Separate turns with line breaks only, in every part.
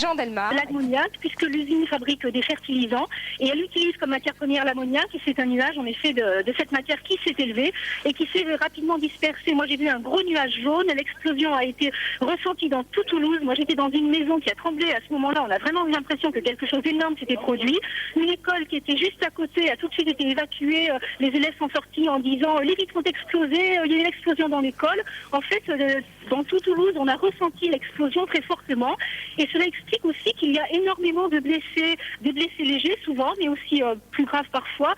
Jean Delmar.
L'ammoniac, puisque l'usine fabrique des fertilisants et elle utilise comme matière première l'ammoniac et c'est un nuage en effet de cette matière qui s'est élevé et qui s'est rapidement dispersé. Moi j'ai vu un gros nuage jaune, l'explosion a été ressentie dans tout Toulouse. Moi j'étais dans une maison qui a tremblé à ce moment-là, on a vraiment eu l'impression que quelque chose d'énorme s'était produit. Une école qui était juste à côté a tout de suite été évacuée, les élèves sont sortis en disant les vitres ont explosé, il y a eu une explosion dans l'école. En fait, dans tout Toulouse, on a ressenti l'explosion très fortement et cela explique aussi qu'il y a énormément de blessés, des blessés légers souvent, mais aussi plus graves parfois,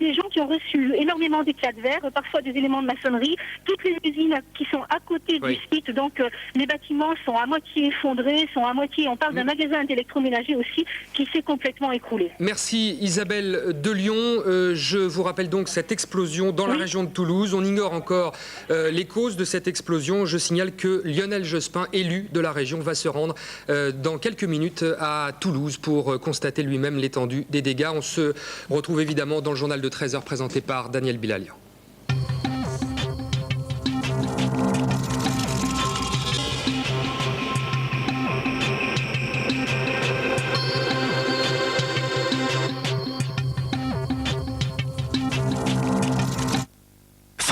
des gens qui ont reçu énormément d'éclats de verre, parfois des éléments de maçonnerie, toutes les usines qui sont à côté du site, donc les bâtiments sont à moitié effondrés, sont à moitié, on parle d'un magasin d'électroménager aussi qui s'est complètement écroulé.
Merci Isabelle de Lyon. Je vous rappelle donc cette explosion dans la région de Toulouse. On ignore encore les causes de cette explosion. Je signale que Lionel Jospin, élu de la région, va se rendre dans quelques minutes à Toulouse pour constater lui-même l'étendue des dégâts. On se retrouve évidemment dans le journal de 13h présenté par Daniel Bilalian.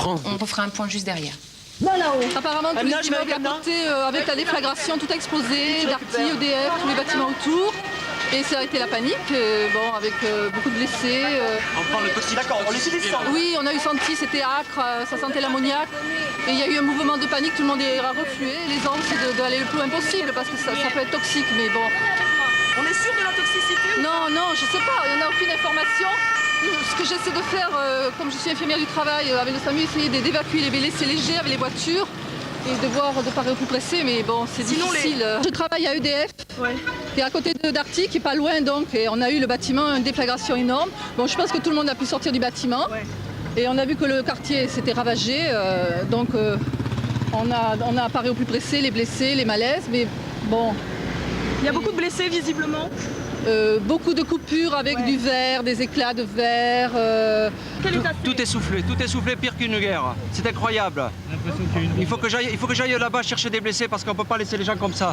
On refera un point juste derrière.
Apparemment, tous les immeubles à côté, avec la déflagration, tout a explosé, Darty, EDF, tous les bâtiments autour. Et ça a été la panique, bon, avec beaucoup de blessés.
On prend le toxique. D'accord, on l'utilise ça.
Oui, on a eu senti, c'était âcre, ça sentait l'ammoniac. Et il y a eu un mouvement de panique, tout le monde est reflué. Les ordres, c'est d'aller le plus loin possible, parce que ça peut être toxique, mais bon.
On est sûr de la toxicité?
Non, je sais pas, il n'y en a aucune information. Ce que j'essaie de faire, comme je suis infirmière du travail, avec le SAMU, essayer d'évacuer les blessés légers avec les voitures et de voir de parer au plus pressé, mais bon, c'est difficile. Je travaille à EDF, qui est à côté de Darty, qui est pas loin, donc, et on a eu le bâtiment, une déflagration énorme. Bon, je pense que tout le monde a pu sortir du bâtiment, et on a vu que le quartier s'était ravagé, donc on a apparu au plus pressé, les blessés, les malaises, mais bon.
Il y a beaucoup de blessés, visiblement.
Beaucoup de coupures avec du verre, des éclats de verre.
Tout est soufflé pire qu'une guerre. C'est incroyable. Il faut que j'aille là-bas chercher des blessés parce qu'on ne peut pas laisser les gens comme ça.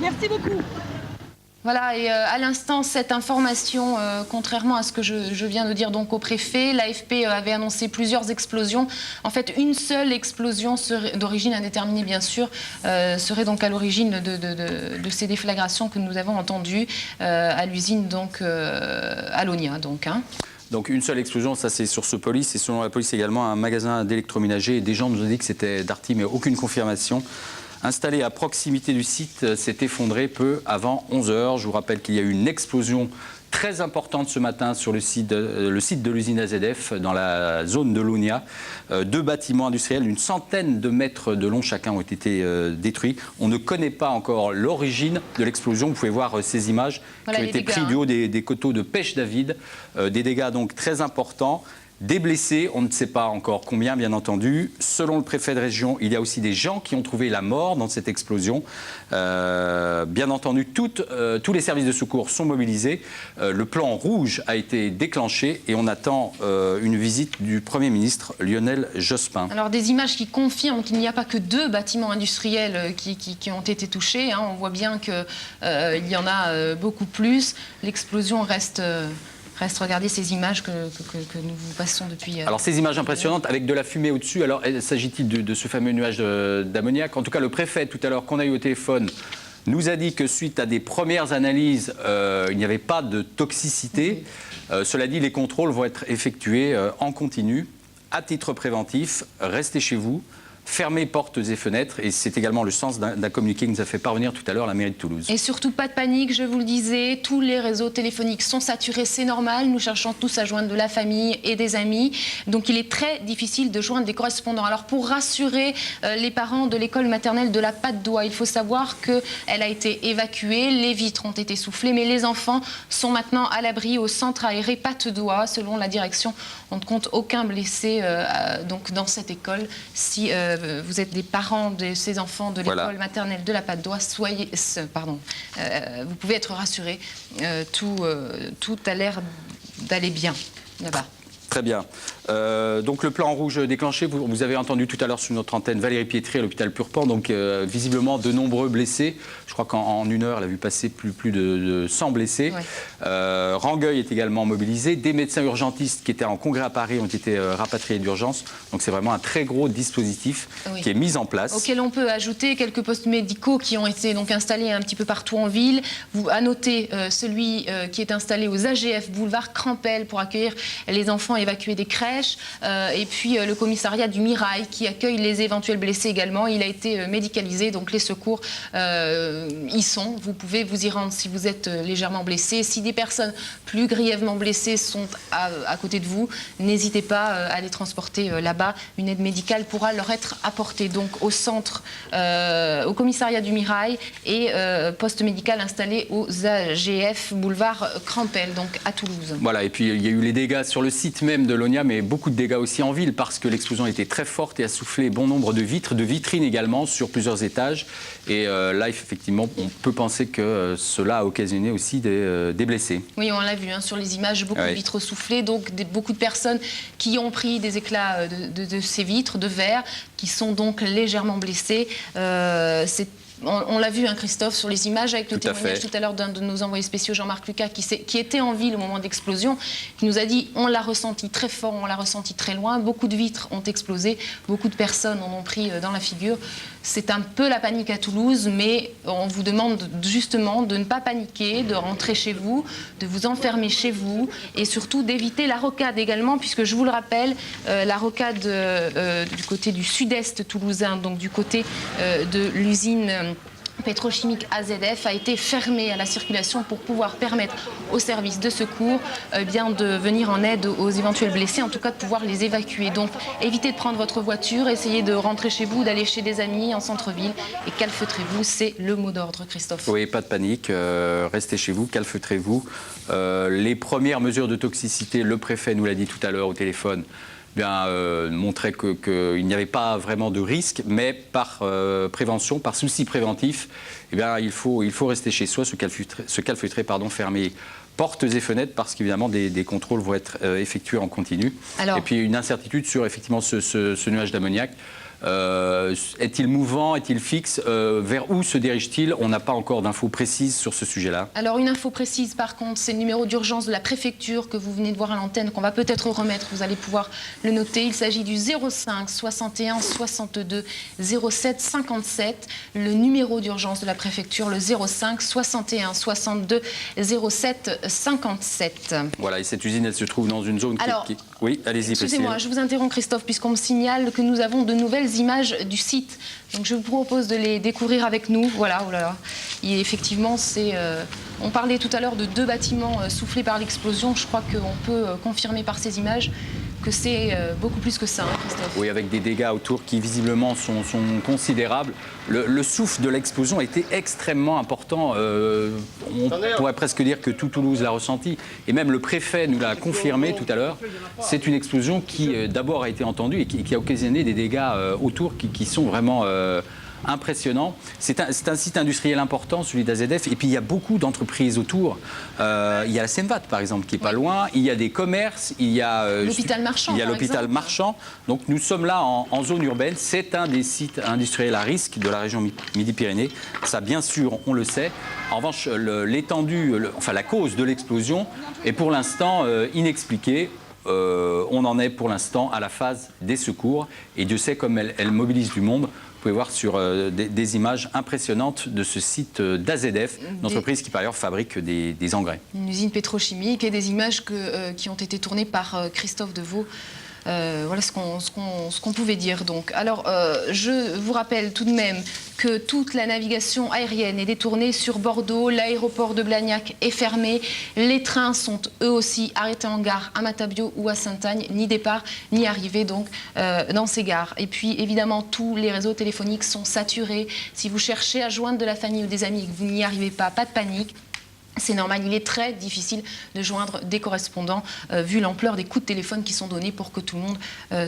Merci beaucoup.
Voilà, et à l'instant, cette information, contrairement à ce que je viens de dire donc au préfet, l'AFP avait annoncé plusieurs explosions. En fait, une seule explosion d'origine indéterminée, bien sûr, serait donc à l'origine de ces déflagrations que nous avons entendues à l'usine donc à Lonia.
Donc une seule explosion, ça c'est sur ce police, et selon la police également un magasin d'électroménager. Des gens nous ont dit que c'était Darty, mais aucune confirmation. Installé à proximité du site, s'est effondré peu avant 11h. Je vous rappelle qu'il y a eu une explosion très importante ce matin sur le site de l'usine AZF dans la zone de Lonia. 2 bâtiments industriels, une centaine de mètres de long chacun ont été détruits. On ne connaît pas encore l'origine de l'explosion. Vous pouvez voir ces images qui ont été prises du haut des coteaux de pêche David. Des dégâts donc très importants. Des blessés, on ne sait pas encore combien, bien entendu. Selon le préfet de région, il y a aussi des gens qui ont trouvé la mort dans cette explosion. Bien entendu, tous les services de secours sont mobilisés. Le plan rouge a été déclenché et on attend une visite du Premier ministre Lionel Jospin.
Alors des images qui confirment qu'il n'y a pas que 2 bâtiments industriels qui ont été touchés. On voit bien qu'il y en a beaucoup plus. L'explosion reste... Regardez ces images que nous vous passons depuis...
Alors ces images impressionnantes avec de la fumée au-dessus, alors s'agit-il de ce fameux nuage d'ammoniac? En tout cas, le préfet, tout à l'heure, qu'on a eu au téléphone, nous a dit que suite à des premières analyses, il n'y avait pas de toxicité. Cela dit, les contrôles vont être effectués en continu, à titre préventif. Restez chez vous. Fermer portes et fenêtres, et c'est également le sens d'un communiqué que nous a fait parvenir tout à l'heure la mairie de Toulouse.
Et surtout pas de panique, je vous le disais, tous les réseaux téléphoniques sont saturés, c'est normal, nous cherchons tous à joindre de la famille et des amis, donc il est très difficile de joindre des correspondants. Alors pour rassurer les parents de l'école maternelle de la Patte d'Oie, il faut savoir qu'elle a été évacuée, les vitres ont été soufflées, mais les enfants sont maintenant à l'abri au centre aéré Patte d'Oie. Selon la direction, on ne compte aucun blessé donc dans cette école. Si vous êtes des parents de ces enfants de l'école maternelle de la Patte d'Oie, vous pouvez être rassurés, tout a l'air d'aller bien là-bas.
Très bien. Donc le plan rouge déclenché, vous avez entendu tout à l'heure sur notre antenne Valérie Pietri à l'hôpital Purpan, donc visiblement de nombreux blessés. Je crois qu'en 1 heure, elle a vu passer plus de 100 blessés. Ouais. Rangueil est également mobilisé. Des médecins urgentistes qui étaient en congrès à Paris ont été rapatriés d'urgence. Donc c'est vraiment un très gros dispositif qui est mis en place.
Auquel on peut ajouter quelques postes médicaux qui ont été donc installés un petit peu partout en ville. À noter celui qui est installé aux AGF boulevard Crampel pour accueillir les enfants évacués des crèches. Et puis le commissariat du Mirail qui accueille les éventuels blessés également. Il a été médicalisé, donc les secours y sont. Vous pouvez vous y rendre si vous êtes légèrement blessé. Si des personnes plus grièvement blessées sont à côté de vous, n'hésitez pas à les transporter là-bas. Une aide médicale pourra leur être apportée. Donc au centre, au commissariat du Mirail et poste médical installé aux AGF boulevard Crampel, donc à Toulouse.
Voilà, et puis il y a eu les dégâts sur le site même de l'ONIA, mais beaucoup de dégâts aussi en ville parce que l'explosion était très forte et a soufflé bon nombre de vitres, de vitrines également sur plusieurs étages. Et là, effectivement, on peut penser que cela a occasionné aussi des blessés.
Oui, on l'a vu sur les images, beaucoup de vitres soufflées, donc beaucoup de personnes qui ont pris des éclats de ces vitres, de verre, qui sont donc légèrement blessées. On l'a vu, Christophe, sur les images, avec le témoignage tout à l'heure d'un de nos envoyés spéciaux, Jean-Marc Lucas, qui était en ville au moment d'explosion, qui nous a dit on l'a ressenti très fort, on l'a ressenti très loin, beaucoup de vitres ont explosé, beaucoup de personnes en ont pris dans la figure. C'est un peu la panique à Toulouse, mais on vous demande justement de ne pas paniquer, de rentrer chez vous, de vous enfermer chez vous et surtout d'éviter la rocade également, puisque je vous le rappelle, la rocade du côté du sud-est toulousain, donc du côté de l'usine pétrochimique AZF a été fermée à la circulation pour pouvoir permettre aux services de secours de venir en aide aux éventuels blessés, en tout cas de pouvoir les évacuer. Donc évitez de prendre votre voiture, essayez de rentrer chez vous, d'aller chez des amis en centre-ville et calfeutrez-vous, c'est le mot d'ordre, Christophe.
Oui, pas de panique, restez chez vous, calfeutrez-vous. Les premières mesures de toxicité, le préfet nous l'a dit tout à l'heure au téléphone, montrait qu'il n'y avait pas vraiment de risque, mais par prévention, par souci préventif, il faut rester chez soi, se calfeutrer, fermer portes et fenêtres, parce qu'évidemment des contrôles vont être effectués en continu. Et puis une incertitude sur effectivement ce nuage d'ammoniac. Est-il mouvant, est-il fixe, vers où se dirige-t-il? On n'a pas encore d'infos précises sur ce sujet-là.
Alors une info précise par contre, c'est le numéro d'urgence de la préfecture que vous venez de voir à l'antenne, qu'on va peut-être remettre, vous allez pouvoir le noter. Il s'agit du 05 61 62 07 57, le numéro d'urgence de la préfecture, le 05 61 62 07 57.
Voilà, et cette usine, elle se trouve dans une zone qui... Oui, allez-y.
Excusez-moi, je vous interromps Christophe, puisqu'on me signale que nous avons de nouvelles images du site. Donc je vous propose de les découvrir avec nous. Voilà, oh là là. Et effectivement, on parlait tout à l'heure de 2 bâtiments soufflés par l'explosion. Je crois qu'on peut confirmer par ces images que c'est beaucoup plus que ça, Christophe.
Oui, avec des dégâts autour qui visiblement sont considérables. Le souffle de l'explosion a été extrêmement important. On pourrait presque dire que tout Toulouse l'a ressenti. Et même le préfet nous l'a confirmé tout à l'heure. C'est une explosion qui d'abord a été entendue et qui a occasionné des dégâts autour qui sont vraiment... impressionnant. C'est un site industriel important, celui d'AZF, et puis il y a beaucoup d'entreprises autour. Il y a la Semvat, par exemple, qui n'est pas loin. Il y a des commerces, il y a
l'hôpital Marchand.
Il y a l'hôpital Marchand. Donc nous sommes là en zone urbaine. C'est un des sites industriels à risque de la région Midi-Pyrénées. Ça, bien sûr, on le sait. En revanche, l'étendue, la cause de l'explosion est pour l'instant inexpliquée. On en est pour l'instant à la phase des secours. Et Dieu sait comme elle mobilise du monde. Vous pouvez voir sur des images impressionnantes de ce site d'AZF, une entreprise qui par ailleurs fabrique des engrais.
Une usine pétrochimique et des images qui ont été tournées par Christophe Deveau. Voilà ce qu'on pouvait dire. Donc, alors, je vous rappelle tout de même que toute la navigation aérienne est détournée sur Bordeaux. L'aéroport de Blagnac est fermé. Les trains sont eux aussi arrêtés en gare à Matabiau ou à Sainte-Agne. Ni départ, ni arrivée donc dans ces gares. Et puis, évidemment, tous les réseaux téléphoniques sont saturés. Si vous cherchez à joindre de la famille ou des amis et que vous n'y arrivez pas de panique. C'est normal, il est très difficile de joindre des correspondants vu l'ampleur des coups de téléphone qui sont donnés pour que tout le monde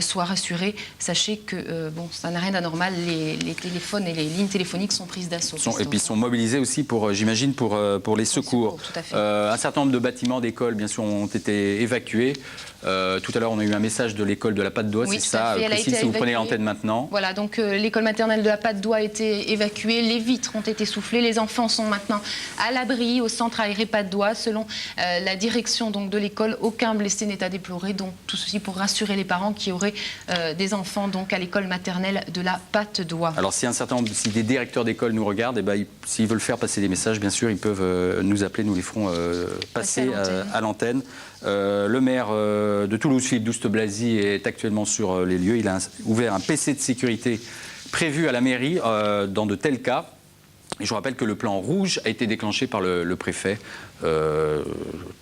soit rassuré. Sachez que ça n'a rien d'anormal, les téléphones et les lignes téléphoniques sont prises d'assaut.
Et puis ils sont mobilisés aussi j'imagine, pour les secours.
Tout à fait.
Un certain nombre de bâtiments d'écoles, bien sûr, ont été évacués. Tout à l'heure, on a eu un message de l'école de la Patte d'Oie,
Oui,
c'est
tout à
ça,
fait. Elle a
Priscille,
été
si vous prenez
évacuée.
l'antenne maintenant.
Voilà, donc l'école maternelle de la Patte d'Oie a été évacuée, les vitres ont été soufflées, les enfants sont maintenant à l'abri au centre aéré Patte d'Oie. Selon la direction donc, de l'école, aucun blessé n'est à déplorer. Donc tout ceci pour rassurer les parents qui auraient des enfants donc, à l'école maternelle de la Patte d'Oie.
Alors si si des directeurs d'école nous regardent, eh ben, s'ils veulent faire passer des messages, bien sûr, ils peuvent nous appeler, nous les ferons passer à l'antenne. Le maire de Toulouse, Philippe Douste-Blazy, est actuellement sur les lieux. Il a ouvert un PC de sécurité prévu à la mairie dans de tels cas. Et je vous rappelle que le plan rouge a été déclenché par le préfet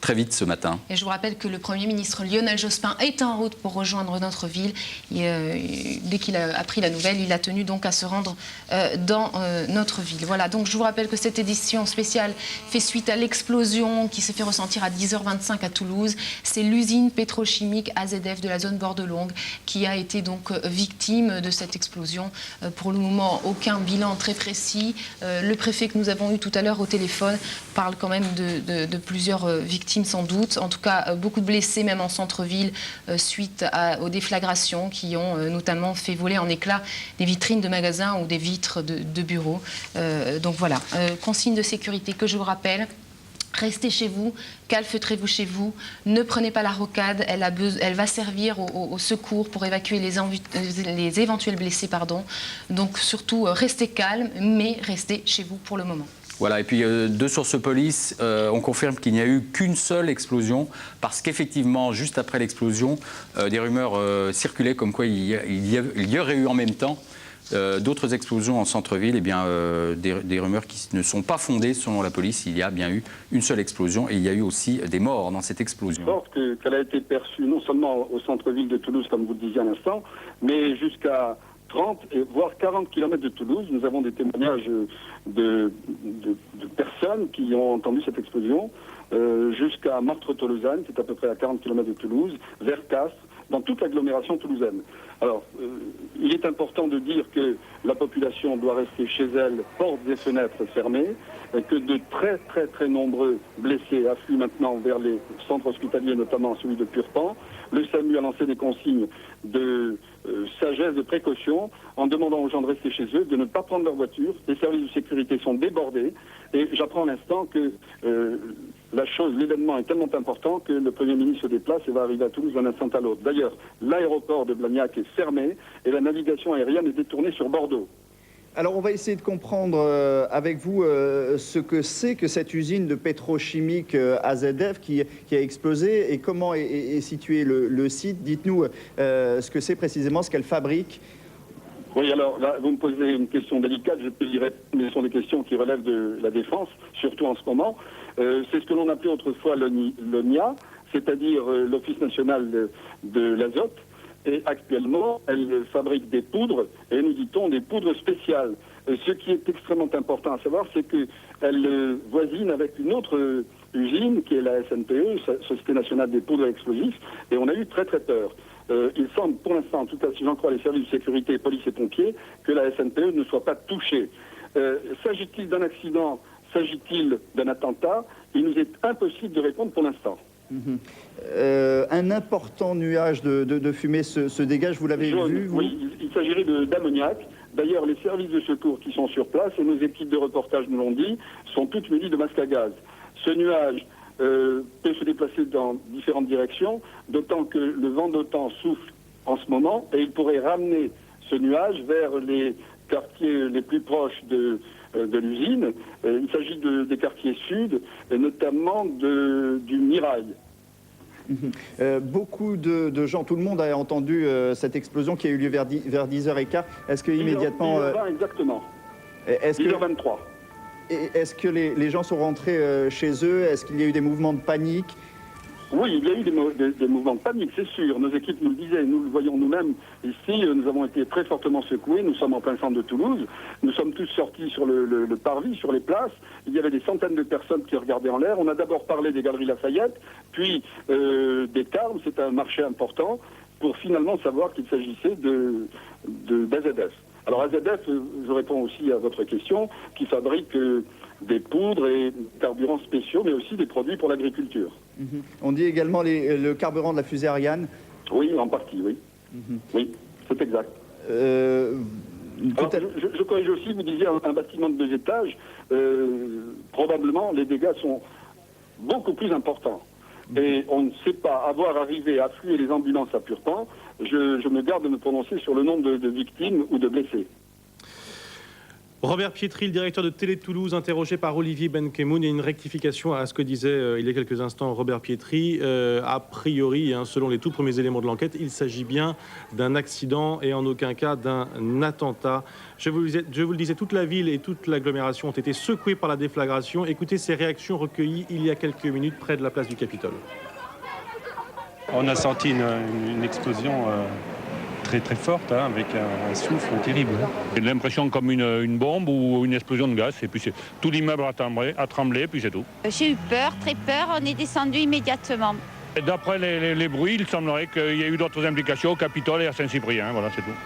très vite ce matin.
Et je vous rappelle que le Premier ministre Lionel Jospin est en route pour rejoindre notre ville. Dès qu'il a appris la nouvelle, il a tenu donc à se rendre dans notre ville. Voilà, donc je vous rappelle que cette édition spéciale fait suite à l'explosion qui s'est fait ressentir à 10h25 à Toulouse. C'est l'usine pétrochimique AZF de la zone Bordelongue qui a été donc victime de cette explosion. Pour le moment, aucun bilan très précis. Le préfet que nous avons eu tout à l'heure au téléphone parle quand même de plusieurs victimes sans doute. En tout cas, beaucoup de blessés même en centre-ville suite aux déflagrations qui ont notamment fait voler en éclats des vitrines de magasins ou des vitres de bureaux. Donc voilà, consigne de sécurité que je vous rappelle. Restez chez vous, calfeutrez-vous chez vous, ne prenez pas la rocade, elle va servir au secours pour évacuer les éventuels blessés. Donc surtout, restez calme, mais restez chez vous pour le moment.
Voilà, et puis deux sources police, on confirme qu'il n'y a eu qu'une seule explosion, parce qu'effectivement, juste après l'explosion, des rumeurs circulaient comme quoi il y aurait eu en même temps d'autres explosions en centre-ville, des rumeurs qui ne sont pas fondées selon la police. Il y a bien eu une seule explosion et il y a eu aussi des morts dans cette explosion.
Qu'elle a été perçue non seulement au centre-ville de Toulouse, comme vous le disiez à l'instant, mais jusqu'à 30 et voire 40 km de Toulouse. Nous avons des témoignages de personnes qui ont entendu cette explosion jusqu'à Martre-Tolosane, c'est à peu près à 40 km de Toulouse, vers Castres, dans toute l'agglomération toulousaine. Alors, il est important de dire que la population doit rester chez elle, portes et fenêtres fermées, et que de très nombreux blessés affluent maintenant vers les centres hospitaliers, notamment celui de Purpan. Le SAMU a lancé des consignes de sagesse, de précaution, en demandant aux gens de rester chez eux, de ne pas prendre leur voiture. Les services de sécurité sont débordés, et j'apprends à l'instant que l'événement est tellement important que le Premier ministre se déplace et va arriver à Toulouse d'un instant à l'autre. D'ailleurs, l'aéroport de Blagnac est fermé et la navigation aérienne est détournée sur Bordeaux.
Alors on va essayer de comprendre avec vous ce que c'est que cette usine de pétrochimique AZF qui a explosé et comment est situé le site. Dites-nous ce que c'est précisément, ce qu'elle fabrique.
Oui, alors là, vous me posez une question délicate, je peux y répondre, mais ce sont des questions qui relèvent de la défense, surtout en ce moment. C'est ce que l'on appelait autrefois l'ONIA, c'est-à-dire l'Office national de l'azote. Et actuellement, elle fabrique des poudres, et nous dit-on des poudres spéciales. Ce qui est extrêmement important à savoir, c'est qu'elle voisine avec une autre usine, qui est la SNPE, Société Nationale des Poudres et Explosifs, et on a eu très peur. Il semble, pour l'instant, en tout cas si j'en crois les services de sécurité, police et pompiers, que la SNPE ne soit pas touchée. S'agit-il d'un accident? S'agit-il d'un attentat? Il nous est impossible de répondre pour l'instant.
Un important nuage de fumée se dégage, vous l'avez vu vous?
Oui, il s'agirait d'ammoniac. D'ailleurs, les services de secours qui sont sur place, et nos équipes de reportage nous l'ont dit, sont toutes munies de masques à gaz. Ce nuage peut se déplacer dans différentes directions, d'autant que le vent d'OTAN souffle en ce moment, et il pourrait ramener ce nuage vers les quartiers les plus proches de l'usine. Il s'agit des quartiers sud, et notamment du Mirail.
Beaucoup de gens, tout le monde a entendu cette explosion qui a eu lieu vers 10h15. Est-ce que immédiatement...
10h20 exactement. 10h23.
Est-ce que les gens sont rentrés chez eux? Est-ce qu'il y a eu des mouvements de panique?
Oui, il y a eu des mouvements de panique, c'est sûr. Nos équipes nous le disaient, nous le voyons nous-mêmes ici. Nous avons été très fortement secoués. Nous sommes en plein centre de Toulouse. Nous sommes tous sortis sur le parvis, sur les places. Il y avait des centaines de personnes qui regardaient en l'air. On a d'abord parlé des Galeries Lafayette, puis des Carmes. C'est un marché important pour finalement savoir qu'il s'agissait d'AZF. Alors AZF, je réponds aussi à votre question, qui fabrique des poudres et des carburants spéciaux, mais aussi des produits pour l'agriculture.
On dit également le carburant de la fusée Ariane.
Oui, en partie, oui. Oui, c'est exact. Alors, je corrige aussi, vous disiez un bâtiment de 2 étages, probablement les dégâts sont beaucoup plus importants. Et on ne sait pas avoir arrivé à affluer les ambulances à Purpan. Je me garde de me prononcer sur le nombre de victimes ou de blessés.
Robert Pietri, le directeur de Télé Toulouse, interrogé par Olivier Benkemoun. Il y a une rectification à ce que disait il y a quelques instants Robert Pietri. A priori, selon les tout premiers éléments de l'enquête, il s'agit bien d'un accident et en aucun cas d'un attentat. Je vous le disais, toute la ville et toute l'agglomération ont été secouées par la déflagration. Écoutez ces réactions recueillies il y a quelques minutes près de la place du Capitole.
On a senti une explosion très forte, avec un souffle terrible.
J'ai l'impression comme une bombe ou une explosion de gaz, et puis tout l'immeuble a tremblé, puis c'est tout.
J'ai eu peur, très peur, on est descendu immédiatement.
D'après les bruits, il semblerait qu'il y ait eu d'autres implications au Capitole et à Saint-Cyprien, voilà, c'est tout.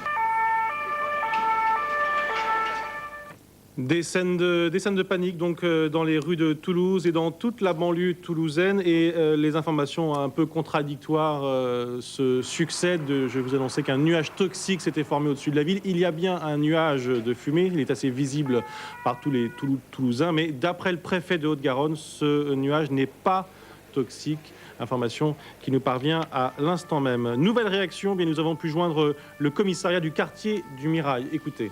Des scènes de panique donc dans les rues de Toulouse et dans toute la banlieue toulousaine, et les informations un peu contradictoires se succèdent. Je vous annonçais qu'un nuage toxique s'était formé au-dessus de la ville. Il y a bien un nuage de fumée, il est assez visible par tous les Toulousains, mais d'après le préfet de Haute-Garonne, ce nuage n'est pas toxique. Information qui nous parvient à l'instant même. Nouvelle réaction, bien nous avons pu joindre le commissariat du quartier du Mirail. Écoutez.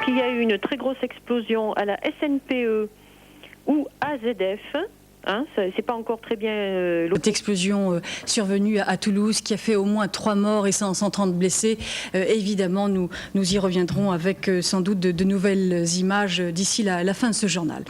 Qu'il y a eu une très grosse explosion à la SNPE ou AZF. C'est pas encore très bien.
Cette explosion survenue à Toulouse qui a fait au moins 3 morts et 130 blessés. Évidemment, nous y reviendrons avec sans doute de nouvelles images d'ici la fin de ce journal.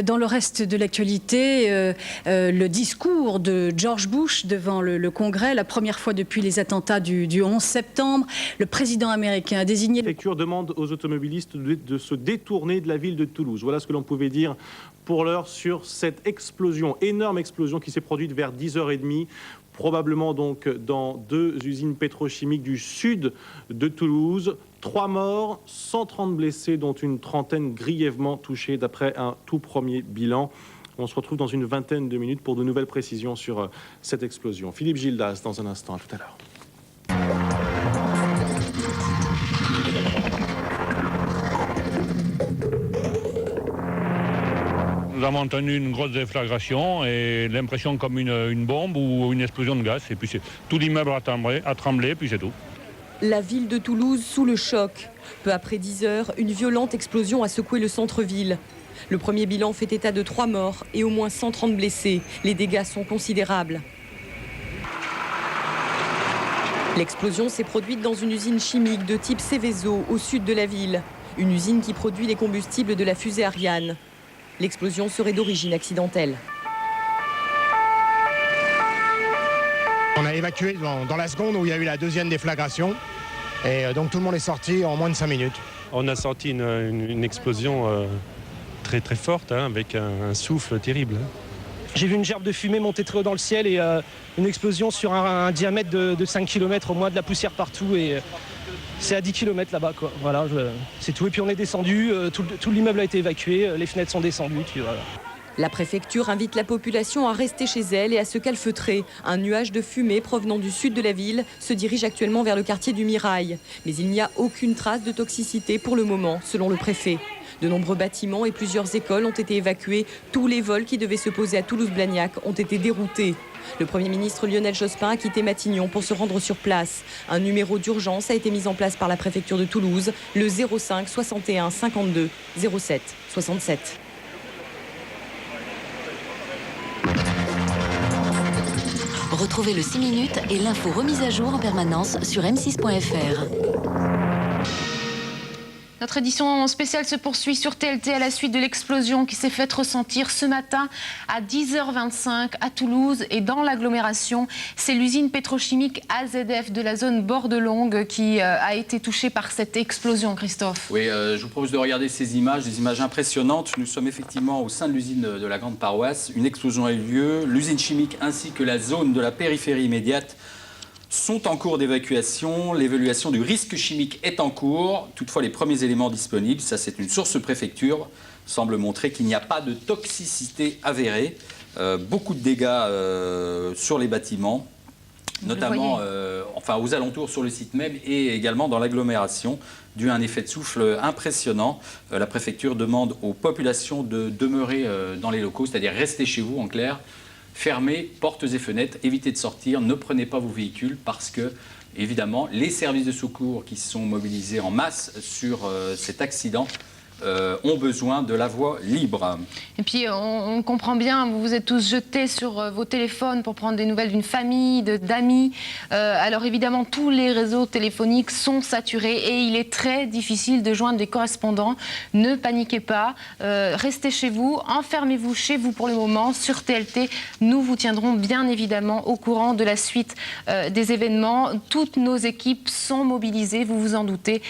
Dans le reste de l'actualité, le discours de George Bush devant le Congrès, la première fois depuis les attentats du 11 septembre, le président américain a désigné...
La préfecture demande aux automobilistes de se détourner de la ville de Toulouse. Voilà ce que l'on pouvait dire pour l'heure sur cette explosion, énorme explosion qui s'est produite vers 10h30, probablement donc dans 2 usines pétrochimiques du sud de Toulouse. 3 morts, 130 blessés, dont une trentaine grièvement touchés d'après un tout premier bilan. On se retrouve dans une vingtaine de minutes pour de nouvelles précisions sur cette explosion. Philippe Gildas, dans un instant, à tout à l'heure.
Nous avons entendu une grosse déflagration et l'impression comme une bombe ou une explosion de gaz, et puis tout l'immeuble a tremblé, puis c'est tout.
La ville de Toulouse sous le choc. Peu après 10 heures, une violente explosion a secoué le centre-ville. Le premier bilan fait état de 3 morts et au moins 130 blessés. Les dégâts sont considérables. L'explosion s'est produite dans une usine chimique de type Seveso au sud de la ville. Une usine qui produit les combustibles de la fusée Ariane. L'explosion serait d'origine accidentelle.
On a évacué dans la seconde où il y a eu la deuxième déflagration. Et donc tout le monde est sorti en moins de 5 minutes.
On a senti une explosion très forte, avec un souffle terrible.
J'ai vu une gerbe de fumée monter très haut dans le ciel et une explosion sur un diamètre de 5 km, au moins de la poussière partout. Et c'est à 10 km là-bas, quoi. Voilà, c'est tout. Et puis on est descendu, tout l'immeuble a été évacué, les fenêtres sont descendues. Puis voilà.
La préfecture invite la population à rester chez elle et à se calfeutrer. Un nuage de fumée provenant du sud de la ville se dirige actuellement vers le quartier du Mirail. Mais il n'y a aucune trace de toxicité pour le moment, selon le préfet. De nombreux bâtiments et plusieurs écoles ont été évacués. Tous les vols qui devaient se poser à Toulouse-Blagnac ont été déroutés. Le Premier ministre Lionel Jospin a quitté Matignon pour se rendre sur place. Un numéro d'urgence a été mis en place par la préfecture de Toulouse, le 05 61 52 07 67.
Retrouvez le 6 minutes et l'info remise à jour en permanence sur m6.fr.
Notre édition spéciale se poursuit sur TLT à la suite de l'explosion qui s'est faite ressentir ce matin à 10h25 à Toulouse et dans l'agglomération. C'est l'usine pétrochimique AZF de la zone Bordelongue qui a été touchée par cette explosion, Christophe.
Oui, je vous propose de regarder ces images, des images impressionnantes. Nous sommes effectivement au sein de l'usine de la Grande Paroisse. Une explosion a eu lieu. L'usine chimique ainsi que la zone de la périphérie immédiate sont en cours d'évacuation. L'évaluation du risque chimique est en cours. Toutefois, les premiers éléments disponibles, ça c'est une source préfecture, semble montrer qu'il n'y a pas de toxicité avérée. Beaucoup de dégâts sur les bâtiments, notamment aux alentours sur le site même et également dans l'agglomération, dû à un effet de souffle impressionnant. La préfecture demande aux populations de demeurer dans les locaux, c'est-à-dire rester chez vous en clair, fermez portes et fenêtres, évitez de sortir, ne prenez pas vos véhicules parce que, évidemment, les services de secours qui sont mobilisés en masse sur cet accident ont besoin de la voie libre.
Et puis on comprend bien, vous vous êtes tous jetés sur vos téléphones pour prendre des nouvelles d'une famille, d'amis. Alors évidemment, tous les réseaux téléphoniques sont saturés et il est très difficile de joindre des correspondants. Ne paniquez pas, restez chez vous, enfermez-vous chez vous pour le moment. Sur TLT, nous vous tiendrons bien évidemment au courant de la suite des événements. Toutes nos équipes sont mobilisées, vous vous en doutez.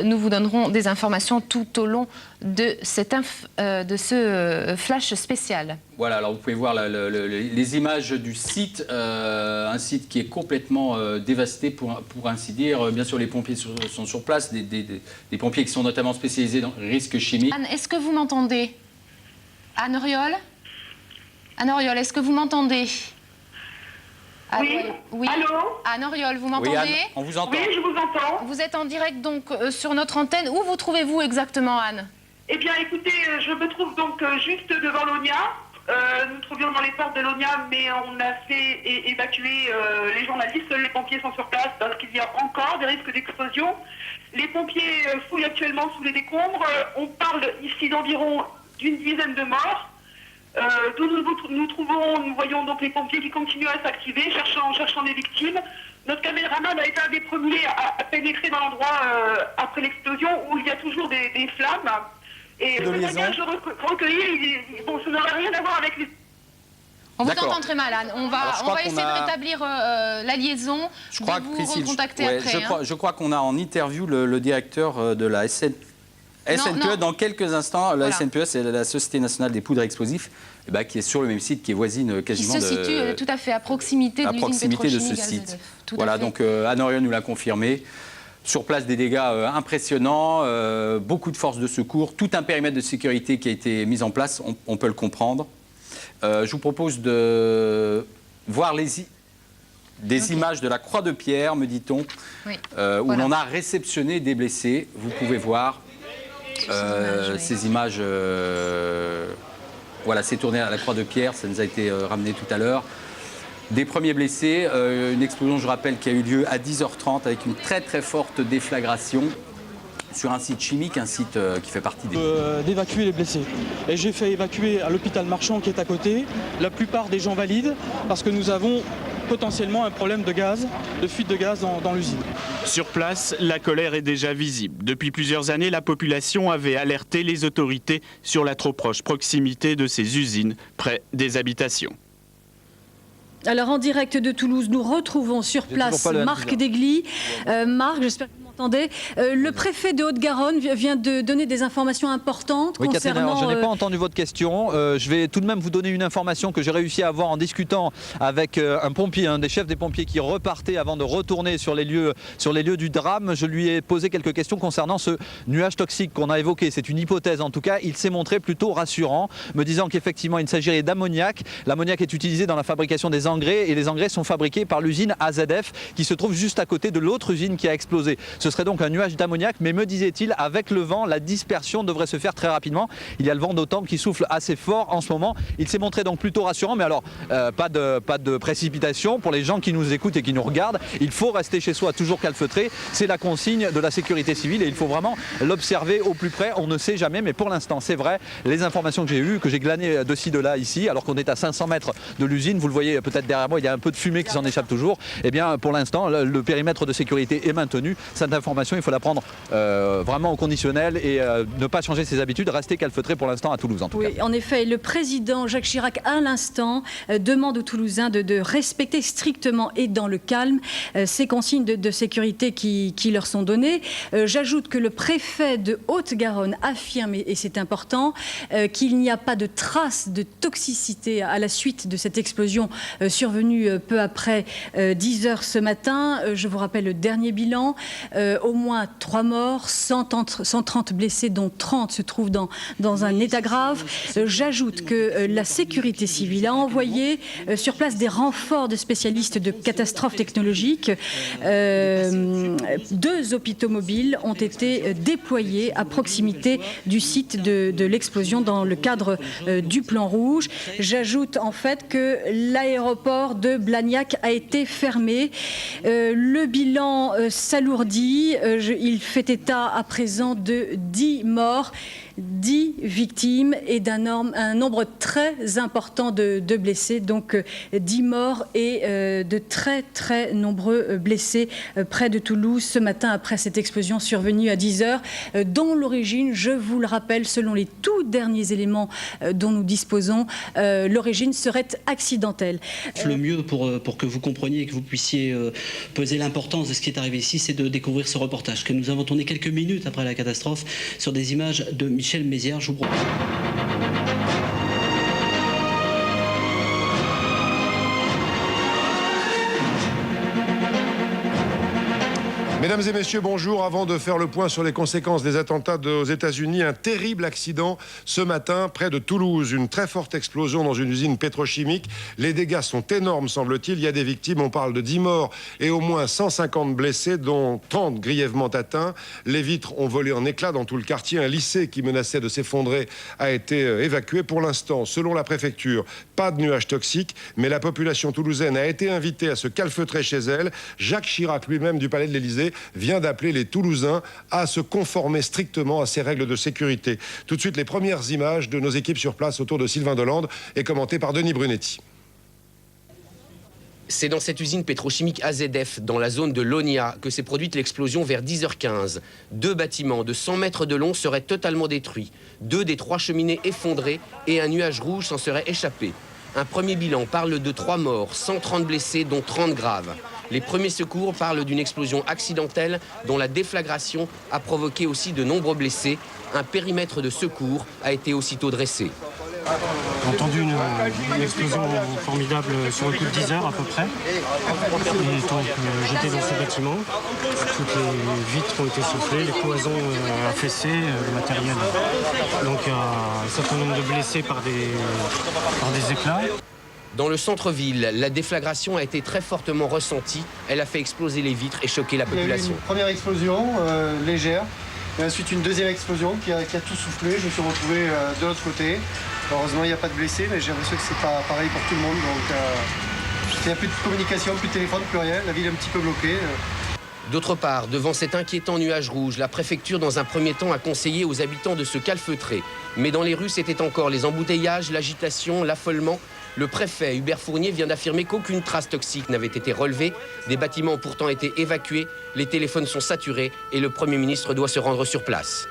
Nous vous donnerons des informations tout au long de ce flash spécial.
Voilà, alors vous pouvez voir les images du site, un site qui est complètement dévasté pour ainsi dire. Bien sûr, les pompiers sont sur place, des pompiers qui sont notamment spécialisés dans le risque chimique.
Anne, est-ce que vous m'entendez? Anne Auriol? Anne Auriol, est-ce que vous m'entendez? Oui. Allô? Anne Auriol, vous m'entendez?
Oui, Anne, on vous entend.
Oui, je vous entends.
Vous êtes en direct donc sur notre antenne. Où vous trouvez-vous exactement, Anne?
Eh bien, écoutez, je me trouve donc juste devant l'ONIA. Nous trouvions dans les portes de l'ONIA, mais on a fait évacuer les journalistes. Les pompiers sont sur place parce qu'il y a encore des risques d'explosion. Les pompiers fouillent actuellement sous les décombres. On parle ici d'environ d'une dizaine de morts. D'où nous voyons donc les pompiers qui continuent à s'activer, cherchant des victimes. Notre caméraman a été un des premiers à pénétrer dans l'endroit après l'explosion où il y a toujours des flammes. Et le témoignage recueilli, ça n'aurait rien à voir avec les...
On vous entend très mal, Anne. On va essayer de rétablir la liaison.
Je crois
vous recontacter après.
Je crois qu'on a en interview le directeur de la SNPE dans quelques instants. La SNPE, c'est la Société Nationale des Poudres Explosifs, qui est sur le même site, qui est voisine quasiment
qui se situe tout à fait à proximité
de ce site. Voilà, donc Anne Auriol nous l'a confirmé. Sur place, des dégâts impressionnants, beaucoup de forces de secours, tout un périmètre de sécurité qui a été mis en place, on peut le comprendre. Je vous propose de voir des images de la Croix de Pierre, me dit-on, où l'on a réceptionné des blessés. Vous pouvez voir ces images. Voilà, c'est tourné à la Croix de Pierre, ça nous a été ramené tout à l'heure. Des premiers blessés, une explosion, je rappelle, qui a eu lieu à 10h30 avec une très très forte déflagration sur un site chimique, un site qui fait partie
d'évacuer les blessés. Et j'ai fait évacuer à l'hôpital Marchand qui est à côté la plupart des gens valides parce que nous avons potentiellement un problème de gaz, de fuite de gaz dans l'usine.
Sur place, la colère est déjà visible. Depuis plusieurs années, la population avait alerté les autorités sur la trop proche proximité de ces usines près des habitations.
Alors en direct de Toulouse, nous retrouvons sur place Marc Degli. Marc, j'espère que vous m'entendez. Le préfet de Haute-Garonne vient de donner des informations importantes concernant...
Catherine, alors, je n'ai pas entendu votre question. Je vais tout de même vous donner une information que j'ai réussi à avoir en discutant avec un pompier, un des chefs des pompiers qui repartait avant de retourner sur les lieux du drame. Je lui ai posé quelques questions concernant ce nuage toxique qu'on a évoqué. C'est une hypothèse en tout cas. Il s'est montré plutôt rassurant, me disant qu'effectivement il s'agirait d'ammoniac. L'ammoniac est utilisé dans la fabrication des engrais et les engrais sont fabriqués par l'usine AZF qui se trouve juste à côté de l'autre usine qui a explosé. Ce serait donc un nuage d'ammoniac, mais me disait-il, avec le vent, la dispersion devrait se faire très rapidement. Il y a le vent d'automne qui souffle assez fort en ce moment. Il s'est montré donc plutôt rassurant, mais alors pas de précipitation pour les gens qui nous écoutent et qui nous regardent. Il faut rester chez soi toujours calfeutré. C'est la consigne de la sécurité civile et il faut vraiment l'observer au plus près. On ne sait jamais, mais pour l'instant, c'est vrai. Les informations que j'ai eues, que j'ai glanées de ci, de là, ici, alors qu'on est à 500 mètres de l'usine, vous le voyez peut-être derrière moi, il y a un peu de fumée qui s'en échappe toujours. Eh bien, pour l'instant, le périmètre de sécurité est maintenu. Cette information, il faut la prendre vraiment au conditionnel et ne pas changer ses habitudes, rester calfeutré pour l'instant à Toulouse en tout cas.
Oui, en effet, le président Jacques Chirac, à l'instant, demande aux Toulousains de respecter strictement et dans le calme ces consignes de sécurité qui leur sont données. J'ajoute que le préfet de Haute-Garonne affirme, et c'est important, qu'il n'y a pas de traces de toxicité à la suite de cette explosion survenue peu après 10 heures ce matin. Je vous rappelle le dernier bilan. au moins 3 morts, 130 blessés, dont 30 se trouvent dans un état grave. J'ajoute que la sécurité civile a envoyé sur place des renforts de spécialistes de catastrophes technologiques. 2 hôpitaux mobiles ont été déployés à proximité du site de l'explosion dans le cadre du plan rouge. J'ajoute en fait que l'aéroport de Blagnac a été fermé. Le bilan s'alourdit. Il fait état à présent de 10 morts, 10 victimes et un nombre très important de blessés, donc 10 morts et de très très nombreux blessés près de Toulouse ce matin après cette explosion survenue à 10h, dont l'origine, je vous le rappelle, selon les tout derniers éléments dont nous disposons, l'origine serait accidentelle.
Le mieux pour que vous compreniez et que vous puissiez peser l'importance de ce qui est arrivé ici, c'est de découvrir ce reportage que nous avons tourné quelques minutes après la catastrophe sur des images de Michel Mézières. Je vous propose.
Mesdames et messieurs, bonjour. Avant de faire le point sur les conséquences des attentats aux États-Unis, un terrible accident ce matin près de Toulouse. Une très forte explosion dans une usine pétrochimique. Les dégâts sont énormes, semble-t-il. Il y a des victimes. On parle de 10 morts et au moins 150 blessés, dont 30 grièvement atteints. Les vitres ont volé en éclats dans tout le quartier. Un lycée qui menaçait de s'effondrer a été évacué. Pour l'instant, selon la préfecture, pas de nuages toxiques, mais la population toulousaine a été invitée à se calfeutrer chez elle. Jacques Chirac, lui-même du Palais de l'Élysée, vient d'appeler les Toulousains à se conformer strictement à ces règles de sécurité. Tout de suite, les premières images de nos équipes sur place autour de Sylvain Delande et commentées par Denis Brunetti.
C'est dans cette usine pétrochimique AZF, dans la zone de Lonia, que s'est produite l'explosion vers 10h15. 2 bâtiments de 100 mètres de long seraient totalement détruits. 2 des 3 cheminées effondrées et un nuage rouge s'en serait échappé. Un premier bilan parle de 3 morts, 130 blessés, dont 30 graves. Les premiers secours parlent d'une explosion accidentelle dont la déflagration a provoqué aussi de nombreux blessés. Un périmètre de secours a été aussitôt dressé.
J'ai entendu une explosion formidable sur le coup de 10 heures à peu près. Et donc j'étais dans ce bâtiment. Toutes les vitres ont été soufflées, les cloisons affaissées, le matériel. Donc un certain nombre de blessés par des éclats.
Dans le centre-ville, la déflagration a été très fortement ressentie. Elle a fait exploser les vitres et choquer la population.
Il y a eu une première explosion légère, et ensuite une deuxième explosion qui a tout soufflé. Je me suis retrouvé de l'autre côté. Heureusement, il n'y a pas de blessés, mais j'ai l'impression que c'est pas pareil pour tout le monde. Donc il n'y a plus de communication, plus de téléphone, plus rien. La ville est un petit peu bloquée.
D'autre part, devant cet inquiétant nuage rouge, la préfecture, dans un premier temps, a conseillé aux habitants de se calfeutrer. Mais dans les rues, c'était encore les embouteillages, l'agitation, l'affolement. Le préfet Hubert Fournier vient d'affirmer qu'aucune trace toxique n'avait été relevée. Des bâtiments ont pourtant été évacués, les téléphones sont saturés et le Premier ministre doit se rendre sur place.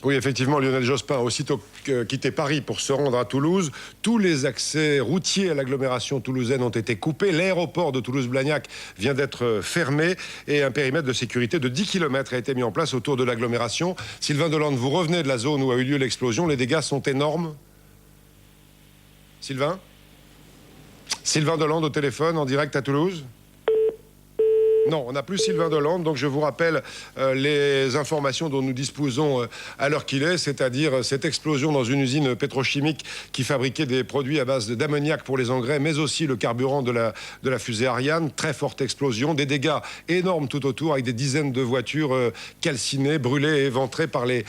Oui, effectivement, Lionel Jospin a aussitôt quitté Paris pour se rendre à Toulouse. Tous les accès routiers à l'agglomération toulousaine ont été coupés. L'aéroport de Toulouse-Blagnac vient d'être fermé et un périmètre de sécurité de 10 km a été mis en place autour de l'agglomération. Sylvain Delande, vous revenez de la zone où a eu lieu l'explosion. Les dégâts sont énormes. Sylvain Delande au téléphone, en direct à Toulouse ? Non, on n'a plus Sylvain Delande, donc je vous rappelle les informations dont nous disposons à l'heure qu'il est, c'est-à-dire cette explosion dans une usine pétrochimique qui fabriquait des produits à base d'ammoniac pour les engrais, mais aussi le carburant de la fusée Ariane. Très forte explosion, des dégâts énormes tout autour, avec des dizaines de voitures calcinées, brûlées et éventrées par les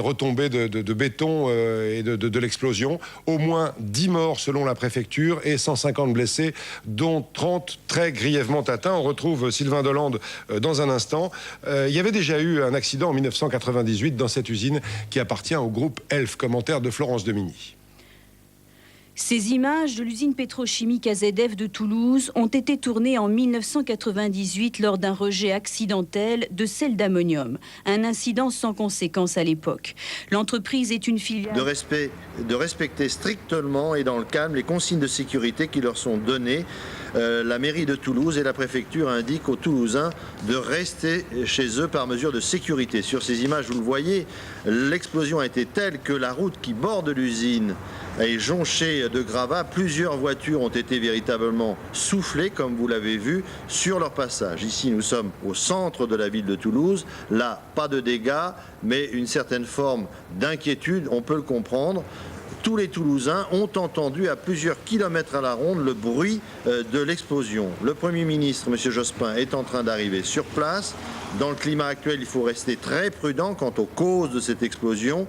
retombées de béton et de l'explosion. Au moins 10 morts selon la préfecture et 150 blessés, dont 30 très grièvement atteints. On retrouve Sylvain Delande dans un instant. Il y avait déjà eu un accident en 1998 dans cette usine qui appartient au groupe Elf. Commentaire de Florence Demigny.
Ces images de l'usine pétrochimique AZF de Toulouse ont été tournées en 1998 lors d'un rejet accidentel de sel d'ammonium. Un incident sans conséquence à l'époque. L'entreprise est une filiale...
De respecter strictement et dans le calme les consignes de sécurité qui leur sont données. La mairie de Toulouse et la préfecture indiquent aux Toulousains de rester chez eux par mesure de sécurité. Sur ces images, vous le voyez, l'explosion a été telle que la route qui borde l'usine est jonché de gravats. Plusieurs voitures ont été véritablement soufflées, comme vous l'avez vu, sur leur passage. Ici, nous sommes au centre de la ville de Toulouse. Là, pas de dégâts, mais une certaine forme d'inquiétude, on peut le comprendre. Tous les Toulousains ont entendu à plusieurs kilomètres à la ronde le bruit de l'explosion. Le Premier ministre, M. Jospin, est en train d'arriver sur place. Dans le climat actuel, il faut rester très prudent quant aux causes de cette explosion.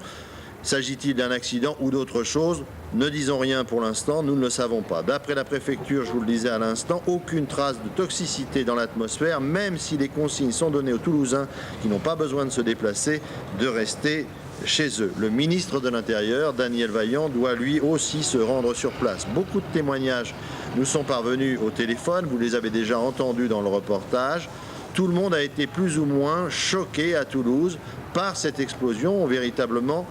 S'agit-il d'un accident ou d'autre chose? Ne disons rien pour l'instant, nous ne le savons pas. D'après la préfecture, je vous le disais à l'instant, aucune trace de toxicité dans l'atmosphère, même si les consignes sont données aux Toulousains qui n'ont pas besoin de se déplacer, de rester chez eux. Le ministre de l'Intérieur, Daniel Vaillant, doit lui aussi se rendre sur place. Beaucoup de témoignages nous sont parvenus au téléphone, vous les avez déjà entendus dans le reportage. Tout le monde a été plus ou moins choqué à Toulouse par cette explosion. Véritablement,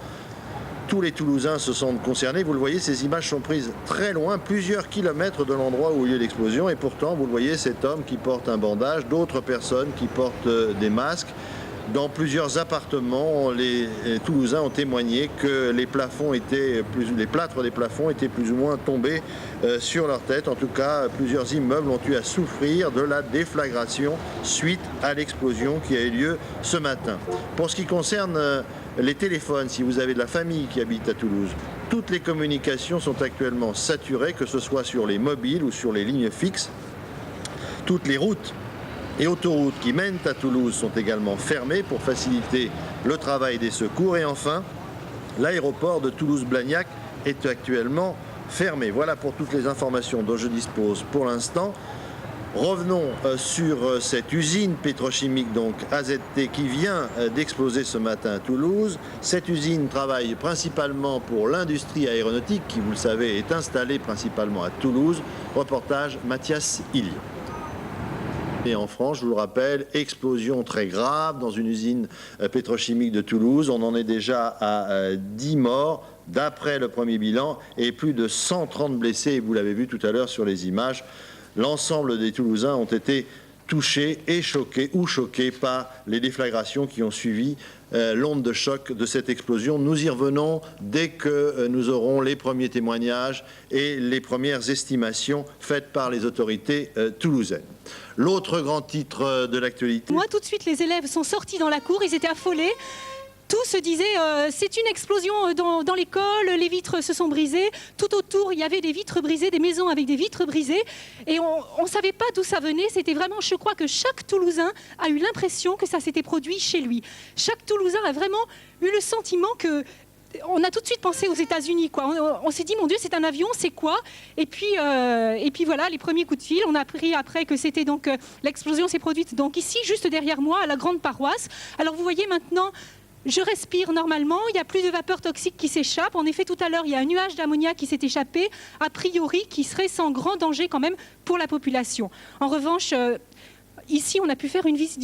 tous les Toulousains se sentent concernés. Vous le voyez, ces images sont prises très loin, plusieurs kilomètres de l'endroit où il y a eu l'explosion. Et pourtant, vous le voyez, cet homme qui porte un bandage, d'autres personnes qui portent des masques. Dans plusieurs appartements, les Toulousains ont témoigné que les plâtres des plafonds étaient plus ou moins tombés sur leur tête. En tout cas, plusieurs immeubles ont eu à souffrir de la déflagration suite à l'explosion qui a eu lieu ce matin. Pour ce qui concerne les téléphones, si vous avez de la famille qui habite à Toulouse, toutes les communications sont actuellement saturées, que ce soit sur les mobiles ou sur les lignes fixes. Toutes les routes et autoroutes qui mènent à Toulouse sont également fermées pour faciliter le travail des secours. Et enfin, l'aéroport de Toulouse-Blagnac est actuellement fermé. Voilà pour toutes les informations dont je dispose pour l'instant. Revenons sur cette usine pétrochimique, donc AZT, qui vient d'exploser ce matin à Toulouse. Cette usine travaille principalement pour l'industrie aéronautique, qui, vous le savez, est installée principalement à Toulouse. Reportage Mathias Illion. Et en France, je vous le rappelle, explosion très grave dans une usine pétrochimique de Toulouse. On en est déjà à 10 morts d'après le premier bilan et plus de 130 blessés. Et vous l'avez vu tout à l'heure sur les images. L'ensemble des Toulousains ont été touchés et choqués par les déflagrations qui ont suivi l'onde de choc de cette explosion. Nous y revenons dès que nous aurons les premiers témoignages et les premières estimations faites par les autorités toulousaines. L'autre grand titre de l'actualité.
Moi, tout de suite, les élèves sont sortis dans la cour, ils étaient affolés. Tous se disaient c'est une explosion dans l'école, les vitres se sont brisées. Tout autour, il y avait des vitres brisées, des maisons avec des vitres brisées. Et on ne savait pas d'où ça venait. C'était vraiment, je crois que chaque Toulousain a eu l'impression que ça s'était produit chez lui. Chaque Toulousain a vraiment eu le sentiment que... On a tout de suite pensé aux États-Unis, quoi. On s'est dit, mon Dieu, c'est un avion, c'est quoi? Et puis voilà, les premiers coups de fil. On a appris après que c'était donc l'explosion s'est produite donc ici, juste derrière moi, à la grande paroisse. Alors vous voyez maintenant. Je respire normalement, il n'y a plus de vapeur toxique qui s'échappe. En effet, tout à l'heure, il y a un nuage d'ammoniac qui s'est échappé, a priori, qui serait sans grand danger quand même pour la population. En revanche, ici, on a pu faire une visite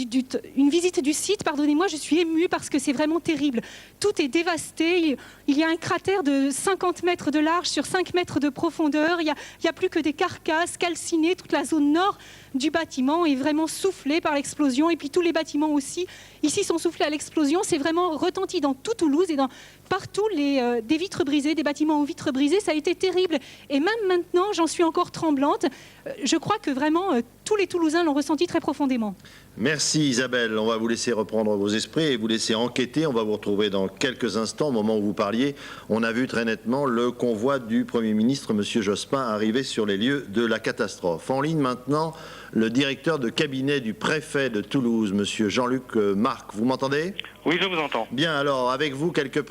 du site. Pardonnez-moi, je suis émue parce que c'est vraiment terrible. Tout est dévasté. Il y a un cratère de 50 mètres de large sur 5 mètres de profondeur. Il n'y a plus que des carcasses calcinées. Toute la zone nord du bâtiment est vraiment soufflée par l'explosion. Et puis tous les bâtiments aussi, ici, sont soufflés à l'explosion. C'est vraiment retenti dans tout Toulouse et dans partout des vitres brisées, des bâtiments aux vitres brisées. Ça a été terrible. Et même maintenant, j'en suis encore tremblante. Je crois que vraiment, tous les Toulousains l'ont ressenti très profondément.
Merci Isabelle. On va vous laisser reprendre vos esprits et vous laisser enquêter. On va vous retrouver dans quelques instants. Au moment où vous parliez, on a vu très nettement le convoi du Premier ministre, M. Jospin, arriver sur les lieux de la catastrophe. En ligne maintenant, le directeur de cabinet du préfet de Toulouse, M. Jean-Luc Marc. Vous m'entendez ?
Oui, je vous entends.
Bien, alors, avec vous, quelques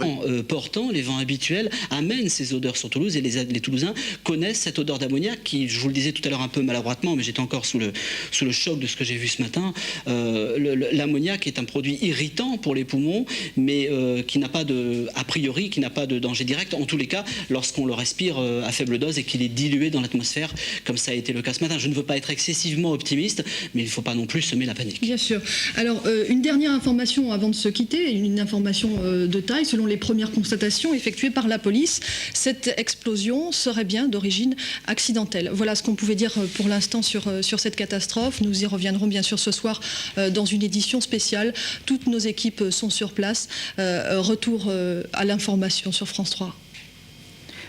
portants, les vents habituels amènent ces odeurs sur Toulouse et les Toulousains connaissent cette odeur d'ammoniac qui, je vous le disais tout à l'heure un peu maladroitement, mais j'étais encore sous le choc de ce que j'ai vu ce matin. L'ammoniac est un produit irritant pour les poumons, mais qui n'a pas a priori, qui n'a pas de danger direct, en tous les cas, lorsqu'on le respire à faible dose et qu'il est dilué dans l'atmosphère, comme ça a été le cas ce matin. Je ne veux pas être excessivement optimiste, mais il ne faut pas non plus semer la panique.
Bien sûr. Alors, une dernière information avant de se quitter, une information de taille. Selon les premières constatations effectuées par la police, cette explosion serait bien d'origine accidentelle. Voilà ce qu'on pouvait dire pour l'instant sur cette catastrophe. Nous y reviendrons bien sûr ce soir dans une édition spéciale. Toutes nos équipes sont sur place. Retour à l'information sur France 3.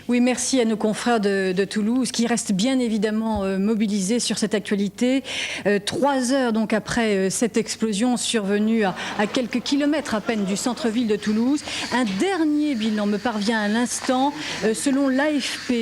Oui, merci à nos confrères de Toulouse qui restent bien évidemment mobilisés sur cette actualité. 3 heures donc après cette explosion survenue à quelques kilomètres à peine du centre-ville de Toulouse, un dernier bilan me parvient à l'instant. Selon l'AFP,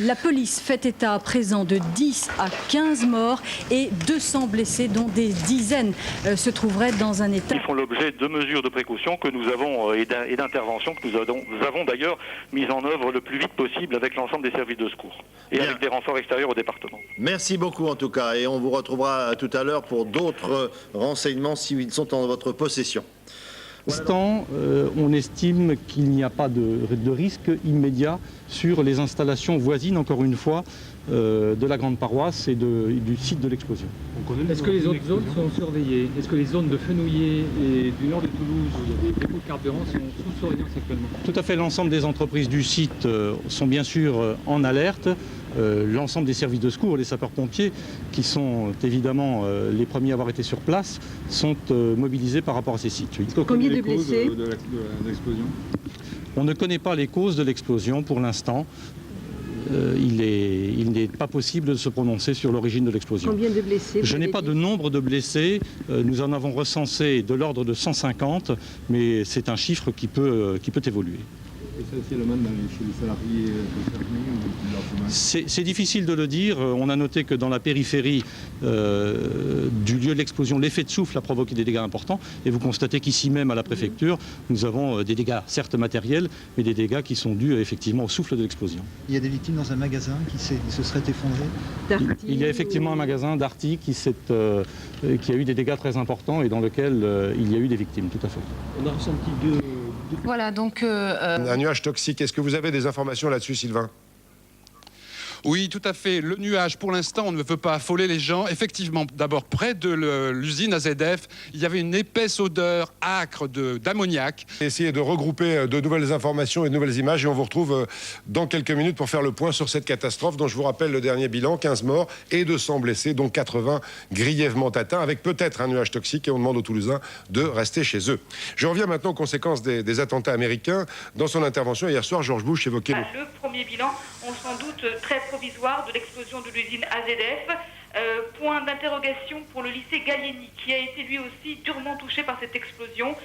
la police fait état à présent de 10 à 15 morts et 200 blessés, dont des dizaines se trouveraient dans un état...
Ils font l'objet de mesures de précaution que nous avons et d'intervention que nous avons d'ailleurs mises en œuvre le plus vite possible avec l'ensemble des services de secours et avec des renforts extérieurs au département.
Merci beaucoup en tout cas, et on vous retrouvera tout à l'heure pour d'autres renseignements s'ils sont en votre possession.
Pour l'instant, on estime qu'il n'y a pas de risque immédiat sur les installations voisines, encore une fois, de la grande paroisse et du site de l'explosion.
Est-ce que les autres zones sont surveillées? Est-ce que les zones de Fenouillet et du nord de Toulouse, où il y a des dépôts de carburant, sont sous surveillance actuellement?
Tout à fait, l'ensemble des entreprises du site sont bien sûr en alerte. L'ensemble des services de secours, les sapeurs-pompiers, qui sont évidemment les premiers à avoir été sur place, sont mobilisés par rapport à ces sites. Oui.
Combien de blessés de l'explosion?
On ne connaît pas les causes de l'explosion pour l'instant. Il n'est pas possible de se prononcer sur l'origine de l'explosion.
Combien de blessés?
Je n'ai pas de nombre de blessés. Nous en avons recensé de l'ordre de 150, mais c'est un chiffre qui peut évoluer.
Et ça aussi, le même chez les salariés concernés?
C'est difficile de le dire. On a noté que dans la périphérie du lieu de l'explosion, l'effet de souffle a provoqué des dégâts importants. Et vous constatez qu'ici même à la préfecture, nous avons des dégâts certes matériels, mais des dégâts qui sont dus effectivement au souffle de l'explosion.
Il y a des victimes dans un magasin qui se serait effondré?
Il y a effectivement un magasin Darty qui a eu des dégâts très importants et dans lequel il y a eu des victimes, tout à fait.
On a ressenti
Voilà, donc...
Un nuage toxique. Est-ce que vous avez des informations là-dessus, Sylvain ?
Oui, tout à fait. Le nuage, pour l'instant, on ne veut pas affoler les gens. Effectivement, d'abord, près de l'usine AZF, il y avait une épaisse odeur âcre d'ammoniac.
Essayez de regrouper de nouvelles informations et de nouvelles images et on vous retrouve dans quelques minutes pour faire le point sur cette catastrophe dont je vous rappelle le dernier bilan, 15 morts et 200 blessés, dont 80 grièvement atteints, avec peut-être un nuage toxique, et on demande aux Toulousains de rester chez eux. Je reviens maintenant aux conséquences des attentats américains. Dans son intervention hier soir, George Bush évoquait...
Le premier bilan, on sans doute très provisoire de l'explosion de l'usine AZF. Point d'interrogation pour le lycée Gallieni, qui a été lui aussi durement touché par cette explosion.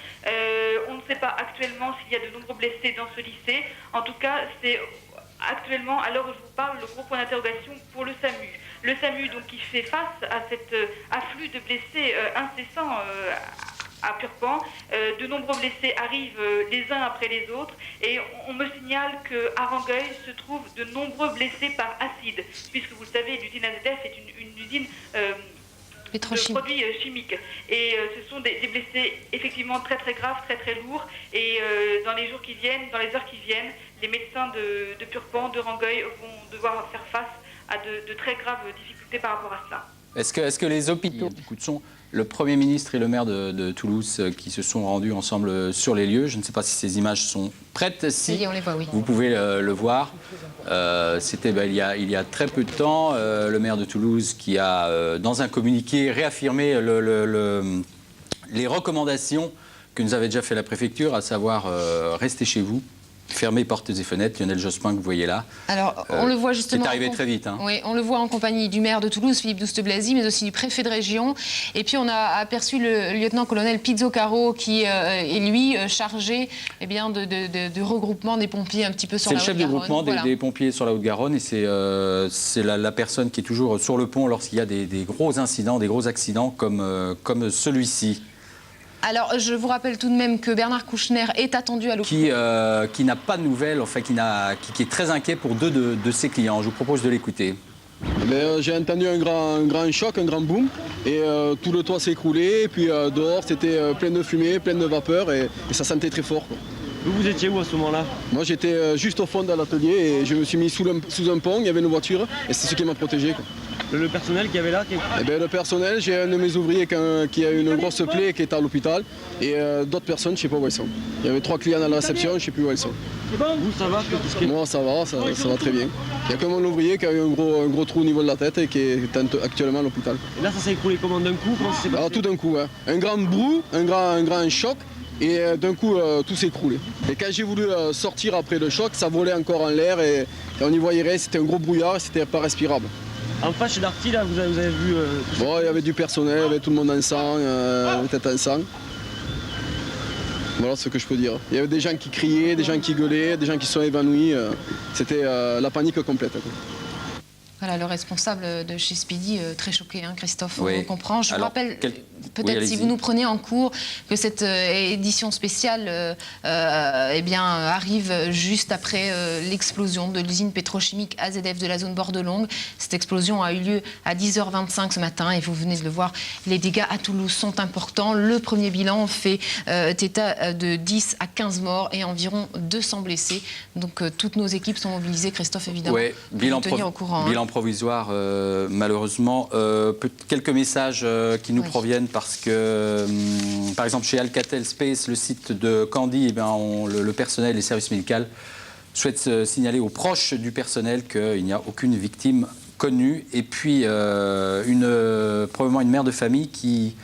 On ne sait pas actuellement s'il y a de nombreux blessés dans ce lycée. En tout cas, c'est actuellement, à l'heure où je vous parle, le gros point d'interrogation pour le SAMU. Le SAMU, donc, qui fait face à cet afflux de blessés incessant à Purpan. De nombreux blessés arrivent les uns après les autres et on me signale qu'à Rangueil se trouvent de nombreux blessés par acide, puisque vous le savez, l'usine AZF est une usine de produits chimiques. Et ce sont des blessés effectivement très très graves, très très lourds. Et dans les jours qui viennent, dans les heures qui viennent, les médecins de Purpan, de Rangueil vont devoir faire face à de très graves difficultés par rapport à cela.
Est-ce que les hôpitaux, le Premier ministre et le maire de Toulouse qui se sont rendus ensemble sur les lieux, je ne sais pas si ces images sont prêtes, si
on les voit, oui.
Vous pouvez le voir. C'était il y a très peu de temps, le maire de Toulouse qui a, dans un communiqué, réaffirmé les recommandations que nous avait déjà fait la préfecture, à savoir rester chez vous. Fermez portes et fenêtres, Lionel Jospin que vous voyez là.
Alors, on le voit justement...
C'est arrivé très vite. Hein.
Oui, on le voit en compagnie du maire de Toulouse, Philippe Douste-Blazy, mais aussi du préfet de région. Et puis, on a aperçu le lieutenant-colonel Pizzo-Caro, qui est, lui, chargé de regroupement des pompiers un petit peu sur la Haute-Garonne.
C'est le chef de groupement des pompiers sur la Haute-Garonne et c'est la personne qui est toujours sur le pont lorsqu'il y a des gros incidents, des gros accidents comme celui-ci.
Alors, je vous rappelle tout de même que Bernard Kouchner est attendu à l'hôpital.
Qui n'a pas de nouvelles, enfin qui est très inquiet pour deux de ses clients. Je vous propose de l'écouter.
J'ai entendu un grand choc, un grand boom, et tout le toit s'est écroulé, et puis dehors c'était plein de fumée, plein de vapeur, et ça sentait très fort, quoi.
Vous étiez où à ce moment-là?
Moi j'étais juste au fond de l'atelier, et je me suis mis sous un pont, il y avait une voiture, et c'est ce qui m'a protégé, quoi.
Le personnel qui avait là
Le personnel, j'ai un de mes ouvriers qui a une grosse plaie qui est à l'hôpital, et d'autres personnes, je ne sais pas où elles sont. Il y avait 3 clients à la réception, je ne sais plus où elles sont.
Vous, ça va?
Moi, ça va très bien. Il n'y a que mon ouvrier qui a eu un gros trou au niveau de la tête et qui est actuellement à l'hôpital.
Et là, ça s'est écroulé comment, d'un coup?
Tout d'un coup, hein. Un grand brou, un grand choc, Et d'un coup, tout s'est écroulé. Et quand j'ai voulu sortir après le choc, ça volait encore en l'air et on y voyait rien. C'était un gros brouillard et c'était pas respirable.
En face chez Darty, là, vous avez vu...
Bon, il y avait du personnel, il y avait tout le monde en sang, tête en sang. Voilà ce que je peux dire. Il y avait des gens qui criaient, des gens qui gueulaient, des gens qui sont évanouis. C'était la panique complète.
Voilà, le responsable de chez Speedy, très choqué, hein, Christophe,
oui.
on comprend. Je vous rappelle, peut-être
oui,
si vous nous prenez en cours, que cette édition spéciale eh bien, arrive juste après l'explosion de l'usine pétrochimique AZF de la zone Bordelongue. Cette explosion a eu lieu à 10h25 ce matin et vous venez de le voir, les dégâts à Toulouse sont importants. Le premier bilan fait état de 10 à 15 morts et environ 200 blessés. Donc toutes nos équipes sont mobilisées, Christophe, évidemment,
ouais,
pour nous tenir au courant.
Bilan provisoire, malheureusement. Quelques messages qui nous proviennent parce que, par exemple, chez Alcatel Space, le site de Candy, eh bien, le personnel et les services médicaux souhaitent signaler aux proches du personnel qu'il n'y a aucune victime connue. Et puis, probablement une mère de famille qui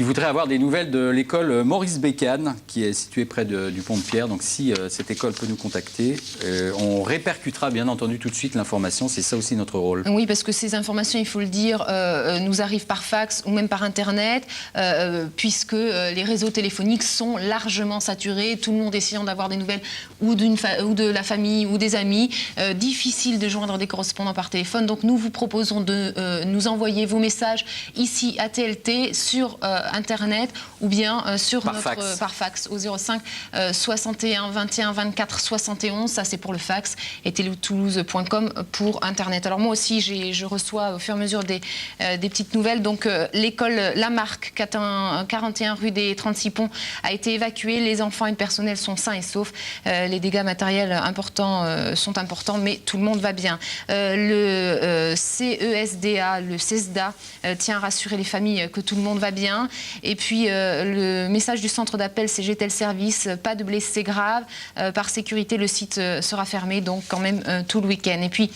voudrait avoir des nouvelles de l'école Maurice Bécane, qui est située près du pont de Pierre. Donc si cette école peut nous contacter, on répercutera bien entendu tout de suite l'information. C'est ça aussi notre rôle.
Oui, parce que ces informations, il faut le dire, nous arrivent par fax ou même par Internet, puisque les réseaux téléphoniques sont largement saturés. Tout le monde essayant d'avoir des nouvelles ou de la famille ou des amis. Difficile de joindre des correspondants par téléphone. Donc nous vous proposons de nous envoyer vos messages ici à TLT sur Internet ou bien par fax au 05 61 21 24 71, ça c'est pour le fax, et teletoulouse.com pour Internet. Alors moi aussi je reçois au fur et à mesure des petites nouvelles. Donc l'école Lamarck, 41 rue des 36 Ponts, a été évacuée. Les enfants et le personnel sont sains et saufs. Les dégâts matériels importants sont importants, mais tout le monde va bien. Le CESDA, le CESDA tient à rassurer les familles que tout le monde va bien. Et puis le message du centre d'appel CGTEL Service, pas de blessés graves. Par sécurité, le site sera fermé, donc quand même tout le week-end. Et puis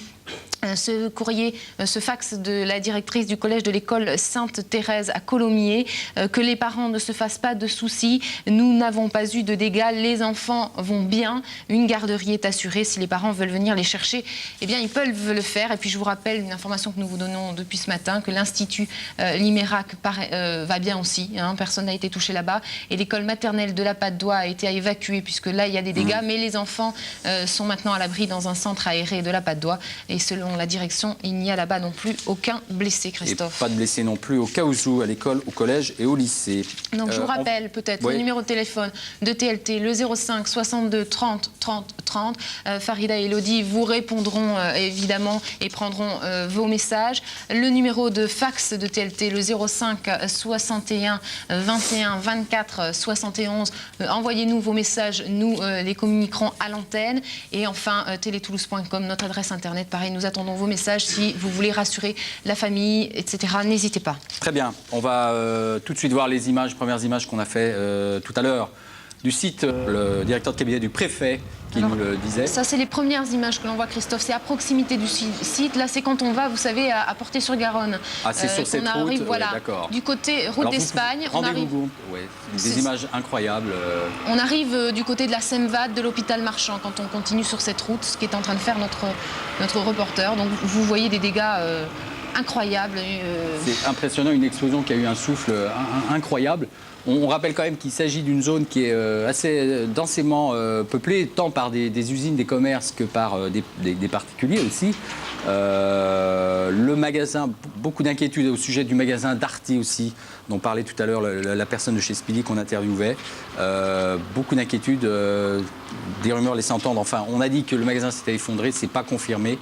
ce courrier, ce fax de la directrice du collège de l'école Sainte-Thérèse à Colomiers, que les parents ne se fassent pas de soucis, nous n'avons pas eu de dégâts, les enfants vont bien, une garderie est assurée, si les parents veulent venir les chercher, eh bien ils peuvent le faire. Et puis je vous rappelle une information que nous vous donnons depuis ce matin, que l'Institut Limérac va bien aussi, hein, personne n'a été touché là-bas, et l'école maternelle de la Patte d'Oie a été évacuée, puisque là il y a des dégâts, mais les enfants sont maintenant à l'abri dans un centre aéré de la Patte d'Oie, et selon la direction, il n'y a là-bas non plus aucun blessé, Christophe.
Et pas de blessés non plus au cas où, à l'école, au collège et au lycée.
Donc je vous rappelle peut-être le numéro de téléphone de TLT, le 05 62 30 30 30. Farida et Elodie vous répondront évidemment et prendront vos messages. Le numéro de fax de TLT, le 05 61 21 24 71. Envoyez-nous vos messages, nous les communiquerons à l'antenne. Et enfin, teletoulouse.com, notre adresse internet. Pareil, nous attendons vos messages si vous voulez rassurer la famille, etc. N'hésitez pas.
Très bien. On va tout de suite voir les premières images qu'on a fait tout à l'heure du site. Le directeur de cabinet du préfet qui nous le disait.
Ça, c'est les premières images que l'on voit, Christophe. C'est à proximité du site. Là, c'est quand on va, vous savez, à Portée-sur-Garonne.
Ah, c'est sur cette route,
voilà,
d'accord.
Du côté route d'Espagne.
Rendez-vous. Des images incroyables.
On arrive du côté de la Semvad, de l'hôpital Marchand, quand on continue sur cette route, ce qui est en train de faire notre reporter. Donc, vous voyez des dégâts incroyables.
C'est impressionnant, une explosion qui a eu un souffle incroyable. On rappelle quand même qu'il s'agit d'une zone qui est assez densément peuplée, tant par des usines, des commerces que par des particuliers aussi. Le magasin, beaucoup d'inquiétudes au sujet du magasin Darty aussi, dont parlait tout à l'heure la personne de chez Speedy qu'on interviewait. Beaucoup d'inquiétudes, des rumeurs laissent entendre. Enfin, on a dit que le magasin s'était effondré, c'est pas confirmé.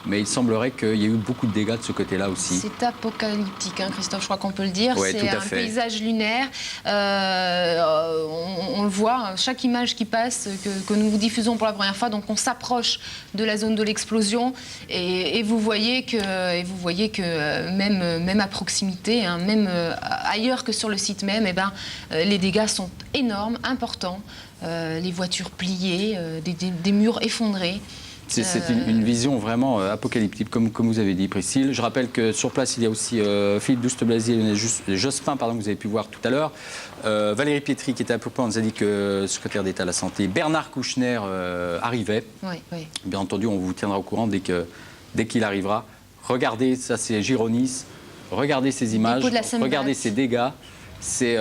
Mais il semblerait qu'il y ait eu beaucoup de dégâts de ce côté-là aussi.
C'est apocalyptique, hein, Christophe, je crois qu'on peut le dire.
Ouais,
c'est un paysage lunaire. On le voit, chaque image qui passe, que nous vous diffusons pour la première fois, donc on s'approche de la zone de l'explosion et vous voyez que même à proximité, hein, même ailleurs que sur le site même, eh ben, les dégâts sont énormes, importants. Les voitures pliées, des murs effondrés.
C'est une vision vraiment apocalyptique, comme vous avez dit, Priscille. Je rappelle que sur place, il y a aussi Philippe Douste-Blazy et Jospin, que vous avez pu voir tout à l'heure. Valérie Pietri, qui était à propos, nous a dit que secrétaire d'État à la Santé. Bernard Kouchner arrivait.
Oui.
Bien entendu, on vous tiendra au courant dès qu'il arrivera. Regardez, ça c'est Gironis. Regardez ces images, regardez ces dégâts. C'est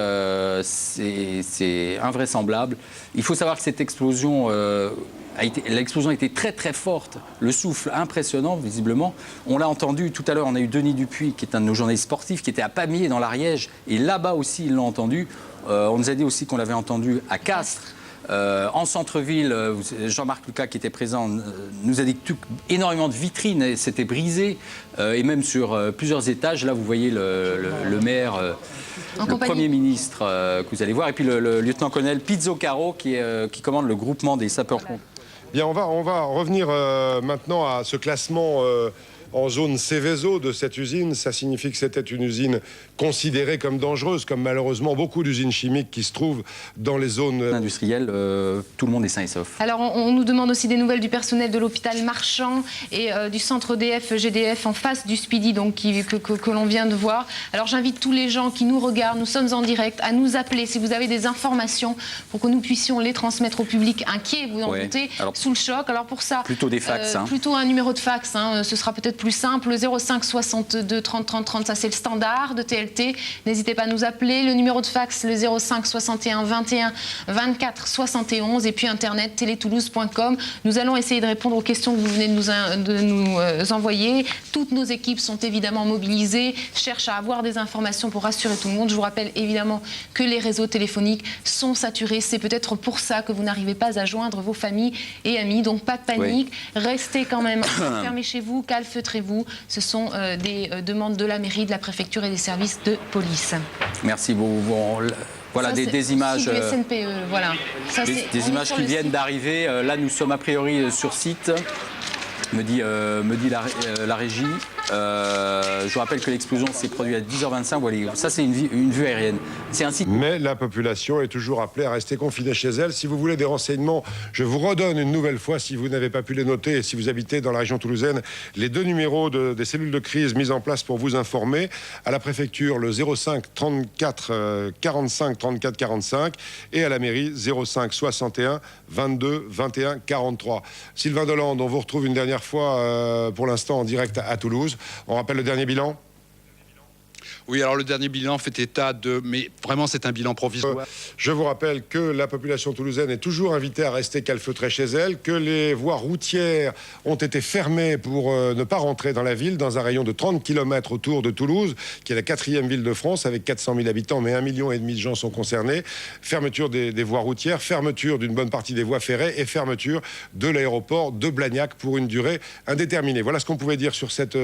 invraisemblable. Il faut savoir que cette explosion... L'explosion a été très très forte, le souffle impressionnant visiblement. On l'a entendu tout à l'heure, on a eu Denis Dupuis qui est un de nos journalistes sportifs qui était à Pamiers dans l'Ariège et là-bas aussi ils l'ont entendu. On nous a dit aussi qu'on l'avait entendu à Castres. En centre-ville, Jean-Marc Lucas qui était présent nous a dit que énormément de vitrines s'étaient brisées et même sur plusieurs étages. Là vous voyez le maire, le Premier ministre que vous allez voir et puis le lieutenant-colonel Pizzo-Caro qui commande le groupement des sapeurs-pompiers.
Bien, on va revenir maintenant à ce classement en zone Céveso de cette usine. Ça signifie que c'était une usine considérée comme dangereuse, comme malheureusement beaucoup d'usines chimiques qui se trouvent dans les zones
industrielles. Tout le monde est sain et sauf.
Alors on nous demande aussi des nouvelles du personnel de l'hôpital Marchand et du centre EDF-GDF en face du Speedy donc, que l'on vient de voir. Alors j'invite tous les gens qui nous regardent, nous sommes en direct, à nous appeler si vous avez des informations pour que nous puissions les transmettre au public inquiet, vous en doutez, sous le choc. Alors pour ça,
plutôt des fax.
Plutôt un numéro de fax, ce sera peut-être plus simple, 05 62 30 30 30, ça c'est le standard de TLT. N'hésitez pas à nous appeler. Le numéro de fax, le 05 61 21 24 71 et puis internet teletoulouse.com. Nous allons essayer de répondre aux questions que vous venez de nous envoyer. Toutes nos équipes sont évidemment mobilisées, cherchent à avoir des informations pour rassurer tout le monde. Je vous rappelle évidemment que les réseaux téléphoniques sont saturés. C'est peut-être pour ça que vous n'arrivez pas à joindre vos familles et amis. Donc pas de panique. Restez quand même fermés chez vous, calfeutrez-vous. Ce sont des demandes de la mairie, de la préfecture et des services de police.
Merci beaucoup. Voilà des images.
Du SNPE, voilà. Ça,
des images qui viennent d'arriver. Là, nous sommes a priori sur site. Me dit la régie. Je vous rappelle que l'explosion s'est produite à 10h25. Voilà, ça, c'est une vue aérienne. C'est un site.
Mais la population est toujours appelée à rester confinée chez elle. Si vous voulez des renseignements, je vous redonne une nouvelle fois, si vous n'avez pas pu les noter, et si vous habitez dans la région toulousaine, les 2 numéros des cellules de crise mises en place pour vous informer. À la préfecture, le 05 34 45 34 45 et à la mairie, 05 61 22 21 43. Sylvain Delande, on vous retrouve une dernière fois pour l'instant en direct à Toulouse. On rappelle le dernier bilan ?
Oui, alors le dernier bilan fait état de... Mais vraiment, c'est un bilan provisoire.
Je vous rappelle que la population toulousaine est toujours invitée à rester calfeutrée chez elle, que les voies routières ont été fermées pour ne pas rentrer dans la ville, dans un rayon de 30 km autour de Toulouse, qui est la 4e ville de France, avec 400 000 habitants, mais 1,5 million de gens sont concernés. Fermeture des voies routières, fermeture d'une bonne partie des voies ferrées et fermeture de l'aéroport de Blagnac pour une durée indéterminée. Voilà ce qu'on pouvait dire sur cette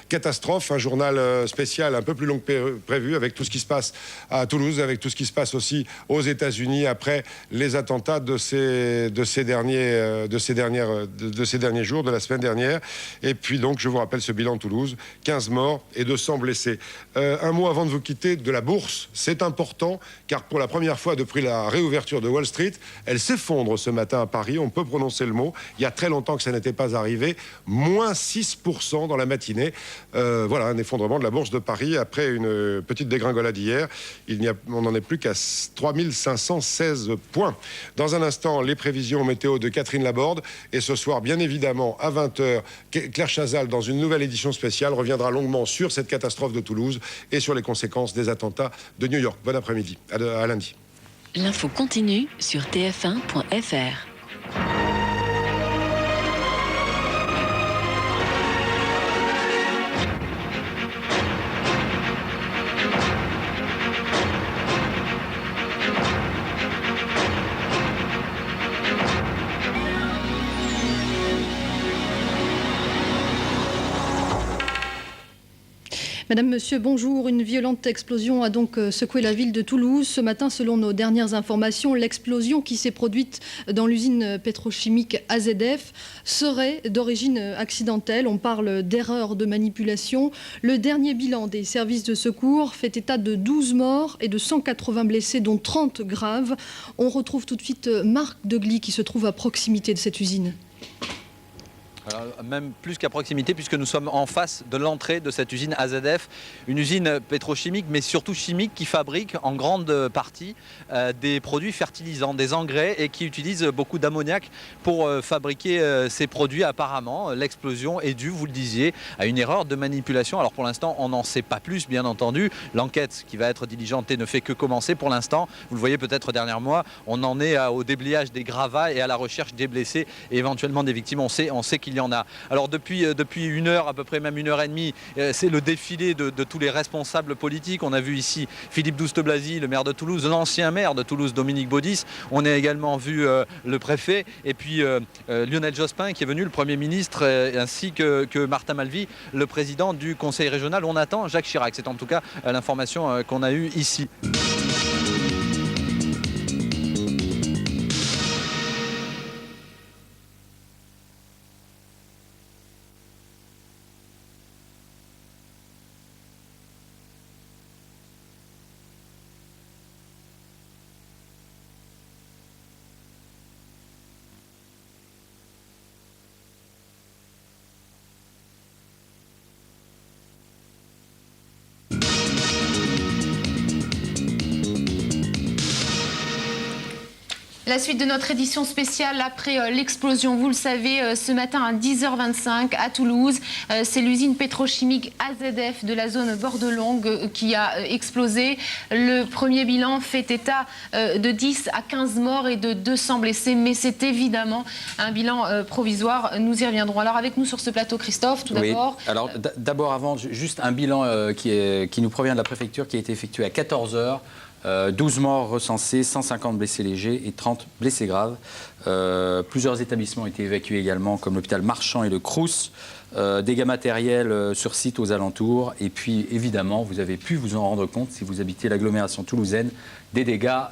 catastrophe. Un journal spécial un peu plus long que prévu, avec tout ce qui se passe à Toulouse, avec tout ce qui se passe aussi aux États-Unis après les attentats de ces derniers jours, de la semaine dernière. Et puis donc, je vous rappelle ce bilan de Toulouse, 15 morts et 200 blessés. Un mot avant de vous quitter de la bourse, c'est important, car pour la première fois depuis la réouverture de Wall Street, elle s'effondre ce matin à Paris, on peut prononcer le mot. Il y a très longtemps que ça n'était pas arrivé, moins 6% dans la matinée. Voilà, un effondrement de la bourse de Paris après une petite dégringolade hier. On n'en est plus qu'à 3516 points. Dans un instant, les prévisions météo de Catherine Laborde. Et ce soir, bien évidemment, à 20h, Claire Chazal, dans une nouvelle édition spéciale, reviendra longuement sur cette catastrophe de Toulouse et sur les conséquences des attentats de New York. Bon après-midi. À lundi.
L'info continue sur tf1.fr.
Madame, Monsieur, bonjour. Une violente explosion a donc secoué la ville de Toulouse. Ce matin, selon nos dernières informations, l'explosion qui s'est produite dans l'usine pétrochimique AZF serait d'origine accidentelle. On parle d'erreur de manipulation. Le dernier bilan des services de secours fait état de 12 morts et de 180 blessés, dont 30 graves. On retrouve tout de suite Marc Degly qui se trouve à proximité de cette usine.
Alors, même plus qu'à proximité, puisque nous sommes en face de l'entrée de cette usine AZF, une usine pétrochimique, mais surtout chimique, qui fabrique en grande partie des produits fertilisants, des engrais, et qui utilise beaucoup d'ammoniac pour fabriquer ces produits. Apparemment, l'explosion est due, vous le disiez, à une erreur de manipulation. Alors pour l'instant, on n'en sait pas plus, bien entendu. L'enquête qui va être diligentée ne fait que commencer pour l'instant. Vous le voyez peut-être dernier mois, on en est au déblayage des gravats et à la recherche des blessés et éventuellement des victimes. On sait qu'il y en a. Alors depuis une heure, à peu près même 1h30, c'est le défilé de tous les responsables politiques. On a vu ici Philippe Douste-Blazy, le maire de Toulouse, l'ancien maire de Toulouse, Dominique Baudis. On a également vu le préfet et puis Lionel Jospin qui est venu, le Premier ministre, ainsi que Martin Malvy, le président du Conseil régional. On attend Jacques Chirac. C'est en tout cas l'information qu'on a eue ici.
La suite de notre édition spéciale après l'explosion, vous le savez, ce matin à 10h25 à Toulouse, c'est l'usine pétrochimique AZF de la zone Bordelongue qui a explosé. Le premier bilan fait état de 10 à 15 morts et de 200 blessés, mais c'est évidemment un bilan provisoire. Nous y reviendrons. Alors avec nous sur ce plateau, Christophe, tout d'abord.
Alors d'abord, avant, juste un bilan qui nous provient de la préfecture qui a été effectué à 14h. 12 morts recensés, 150 blessés légers et 30 blessés graves. Plusieurs établissements ont été évacués également, comme l'hôpital Marchand et le Crous. Dégâts matériels sur site aux alentours. Et puis, évidemment, vous avez pu vous en rendre compte, si vous habitez l'agglomération toulousaine, des dégâts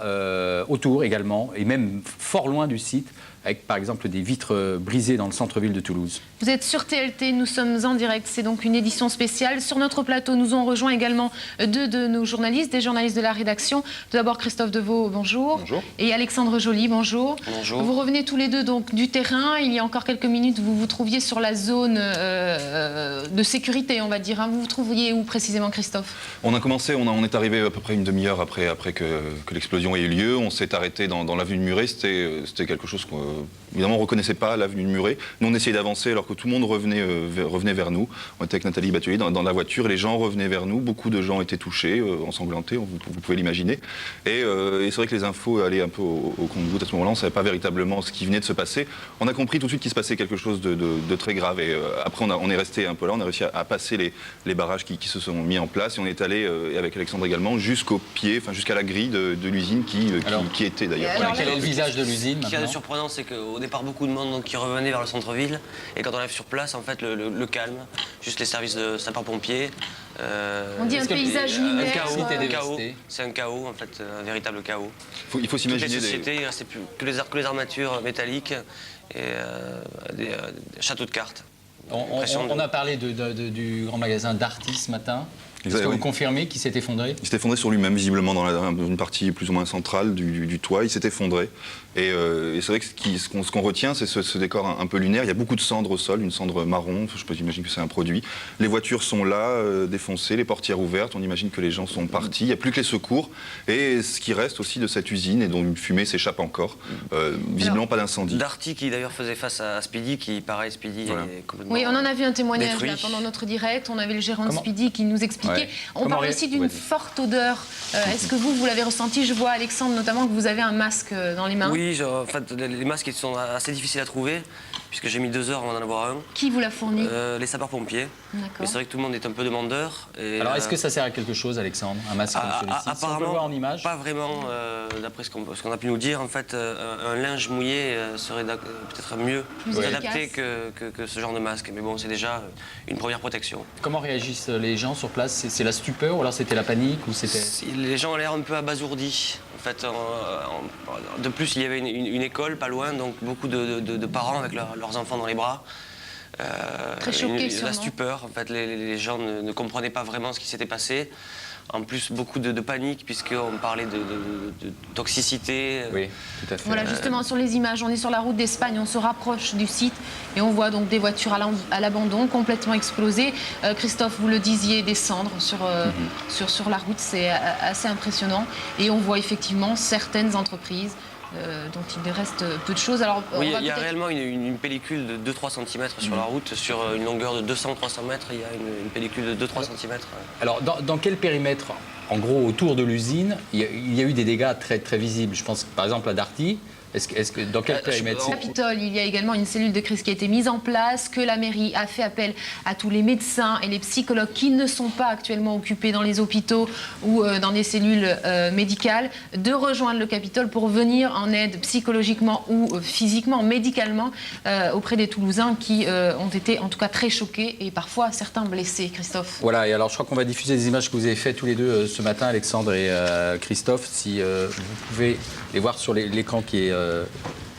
autour également, et même fort loin du site, avec par exemple des vitres brisées dans le centre-ville de Toulouse.
Vous êtes sur TLT, nous sommes en direct, c'est donc une édition spéciale. Sur notre plateau, nous ont rejoint également deux de nos journalistes, des journalistes de la rédaction. Tout d'abord Christophe Deveau, bonjour.
Bonjour.
Et Alexandre Joly, bonjour.
Bonjour.
Vous revenez tous les deux donc du terrain. Il y a encore quelques minutes, vous vous trouviez sur la zone de sécurité, on va dire. Vous vous trouviez où précisément, Christophe?
On a commencé, on est arrivé à peu près une demi-heure après que l'explosion ait eu lieu. On s'est arrêté dans l'avenue de Muret. C'était quelque chose évidemment, on ne reconnaissait pas l'avenue de Muret. Nous, on essayait d'avancer alors que tout le monde revenait vers nous. On était avec Nathalie Batelier dans la voiture. Les gens revenaient vers nous. Beaucoup de gens étaient touchés, ensanglantés, vous pouvez l'imaginer. Et c'est vrai que les infos allaient un peu au compte-gouttes à ce moment-là. On ne savait pas véritablement ce qui venait de se passer. On a compris tout de suite qu'il se passait quelque chose de très grave. Et après, on est resté un peu là. On a réussi à passer les barrages qui se sont mis en place. Et on est allé, avec Alexandre également, jusqu'au pied, jusqu'à la grille de l'usine qui était d'ailleurs.
Quel est le visage de l'usine?
Ce qui est surprenant, c'est qu'au départ, beaucoup de monde qui revenait vers le centre-ville. Et quand on arrive sur place, en fait, le calme, juste les services de sapeurs-pompiers.
On dit un paysage lunaire.
Un chaos. C'est un chaos, en fait, un véritable chaos.
Il faut s'imaginer.
Toutes les sociétés, il ne restait plus que les armatures métalliques et des châteaux de cartes.
On a parlé du grand magasin Darty ce matin. Est-ce que vous confirmez qu'il s'est effondré?
Il s'est effondré sur lui-même, visiblement, dans une partie plus ou moins centrale du toit. Il s'est effondré. Et c'est vrai que ce qu'on retient, c'est ce décor un peu lunaire. Il y a beaucoup de cendres au sol, une cendre marron. Je peux imaginer que c'est un produit. Les voitures sont là, défoncées, les portières ouvertes. On imagine que les gens sont partis. Il n'y a plus que les secours. Et ce qui reste aussi de cette usine et dont une fumée s'échappe encore. Visiblement, pas d'incendie.
Darty, qui d'ailleurs faisait face à Speedy, qui, pareil, Speedy est complètement
Oui, on en a vu un témoignage
détruit.
là, pendant notre direct. On avait le gérant de Speedy qui nous expliquait. Ouais. On parle aussi d'une forte odeur. Est-ce que vous l'avez ressenti? Je vois, Alexandre, notamment, que vous avez un masque dans les mains.
Oui, en fait, les masques ils sont assez difficiles à trouver, puisque j'ai mis 2 heures avant d'en avoir un.
Qui vous l'a fourni?
Les sapeurs-pompiers. Mais c'est vrai que tout le monde est un peu demandeur. Et
alors, est-ce que ça sert à quelque chose, Alexandre, un masque comme celui-ci?
Apparemment,
on peut le voir en image.
Pas vraiment, d'après ce qu'on a pu nous dire. En fait, un linge mouillé serait peut-être mieux adapté que ce genre de masque. Mais bon, c'est déjà une première protection.
Comment réagissent les gens sur place? C'est la stupeur ou alors c'était la panique ou c'était...
Les gens ont l'air un peu abasourdis. En fait, de plus, il y avait une école pas loin, donc beaucoup de parents avec leurs enfants dans les bras.
Très choqués,
la stupeur, en fait, les gens ne comprenaient pas vraiment ce qui s'était passé. En plus, beaucoup de panique, puisqu'on parlait de toxicité.
Oui, tout à fait.
Voilà, justement, sur les images, on est sur la route d'Espagne, on se rapproche du site et on voit donc des voitures à l'abandon, complètement explosées. Christophe, vous le disiez, des cendres sur la route, c'est assez impressionnant. Et on voit effectivement certaines entreprises dont il reste peu de choses. Alors,
oui, il y a réellement une pellicule de 2-3 cm sur la route. Sur une longueur de 200-300 mètres, il y a une pellicule de 2-3 cm.
Alors, dans quel périmètre, en gros, autour de l'usine, il y a eu des dégâts très, très visibles? Je pense par exemple à Darty. Dans quel périmètre?
Au Capitole, il y a également une cellule de crise qui a été mise en place, que la mairie a fait appel à tous les médecins et les psychologues qui ne sont pas actuellement occupés dans les hôpitaux ou dans des cellules médicales, de rejoindre le Capitole pour venir en aide psychologiquement ou physiquement, médicalement, auprès des Toulousains qui ont été en tout cas très choqués et parfois certains blessés. Christophe.
Voilà, et alors je crois qu'on va diffuser des images que vous avez faites tous les deux ce matin, Alexandre et Christophe, si vous pouvez les voir sur l'écran qui est...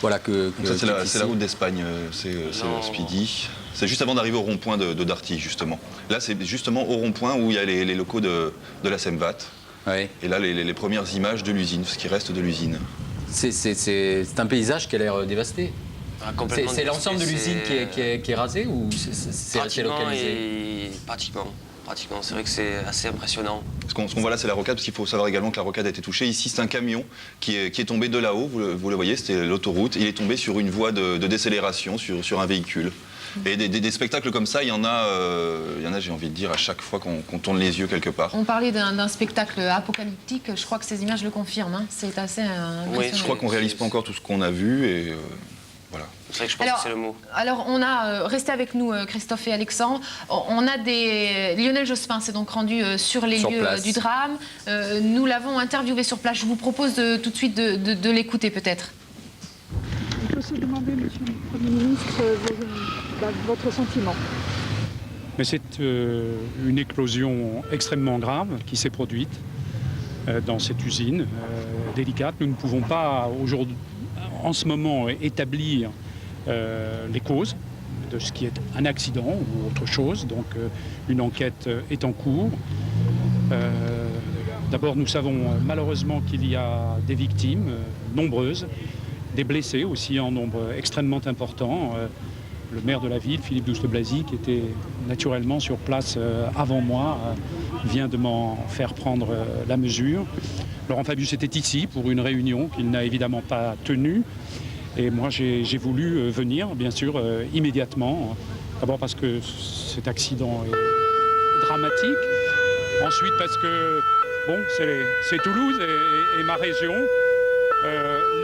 voilà,
c'est la route d'Espagne, c'est Speedy. C'est juste avant d'arriver au rond-point de Darty, justement. Là, c'est justement au rond-point où il y a les locaux de la Semvat.
Ouais.
Et là, les premières images de l'usine, ce qui reste de l'usine.
C'est un paysage qui a l'air dévasté. C'est l'ensemble de l'usine qui est rasé ou c'est resté localisé?
Pratiquement, c'est vrai que c'est assez impressionnant.
Ce qu'on voit là, c'est la rocade, parce qu'il faut savoir également que la rocade a été touchée. Ici, c'est un camion qui est tombé de là-haut, vous le voyez, c'était l'autoroute. Il est tombé sur une voie de décélération, sur un véhicule. Et des spectacles comme ça, il y en a, j'ai envie de dire, à chaque fois qu'on tourne les yeux quelque part.
On parlait d'un spectacle apocalyptique, je crois que ces images le confirment. Hein. C'est assez impressionnant.
Oui, je crois qu'on ne réalise pas encore tout ce qu'on a vu. Et, voilà.
C'est vrai que je pense que c'est le mot.
Alors, on a, restez avec nous, Christophe et Alexandre, on a Lionel Jospin s'est donc rendu sur les lieux du drame. Nous l'avons interviewé sur place. Je vous propose tout de suite de l'écouter peut-être.
Je peux se demander, monsieur le Premier ministre, votre sentiment.
Mais c'est une éclosion extrêmement grave qui s'est produite dans cette usine délicate. Nous ne pouvons pas aujourd'hui, en ce moment, établir les causes de ce qui est un accident ou autre chose. Donc une enquête est en cours. D'abord, nous savons malheureusement qu'il y a des victimes nombreuses, des blessés aussi en nombre extrêmement important. Le maire de la ville, Philippe Douste-Blazy, qui était naturellement sur place avant moi, vient de m'en faire prendre la mesure. Laurent Fabius était ici pour une réunion qu'il n'a évidemment pas tenue. Et moi, j'ai voulu venir, bien sûr, immédiatement. D'abord parce que cet accident est dramatique. Ensuite parce que, bon, c'est Toulouse et ma région.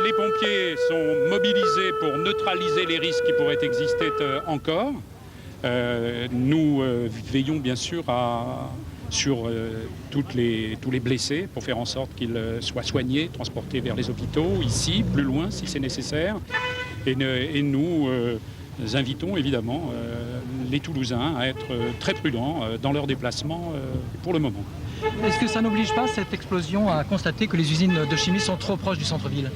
Les pompiers sont mobilisés pour neutraliser les risques qui pourraient exister encore. Nous veillons bien sûr sur tous les blessés pour faire en sorte qu'ils soient soignés, transportés vers les hôpitaux, ici, plus loin si c'est nécessaire. Et nous invitons évidemment les Toulousains à être très prudents dans leurs déplacements pour le moment.
Est-ce que ça n'oblige pas cette explosion à constater que les usines de chimie sont trop proches du centre-ville?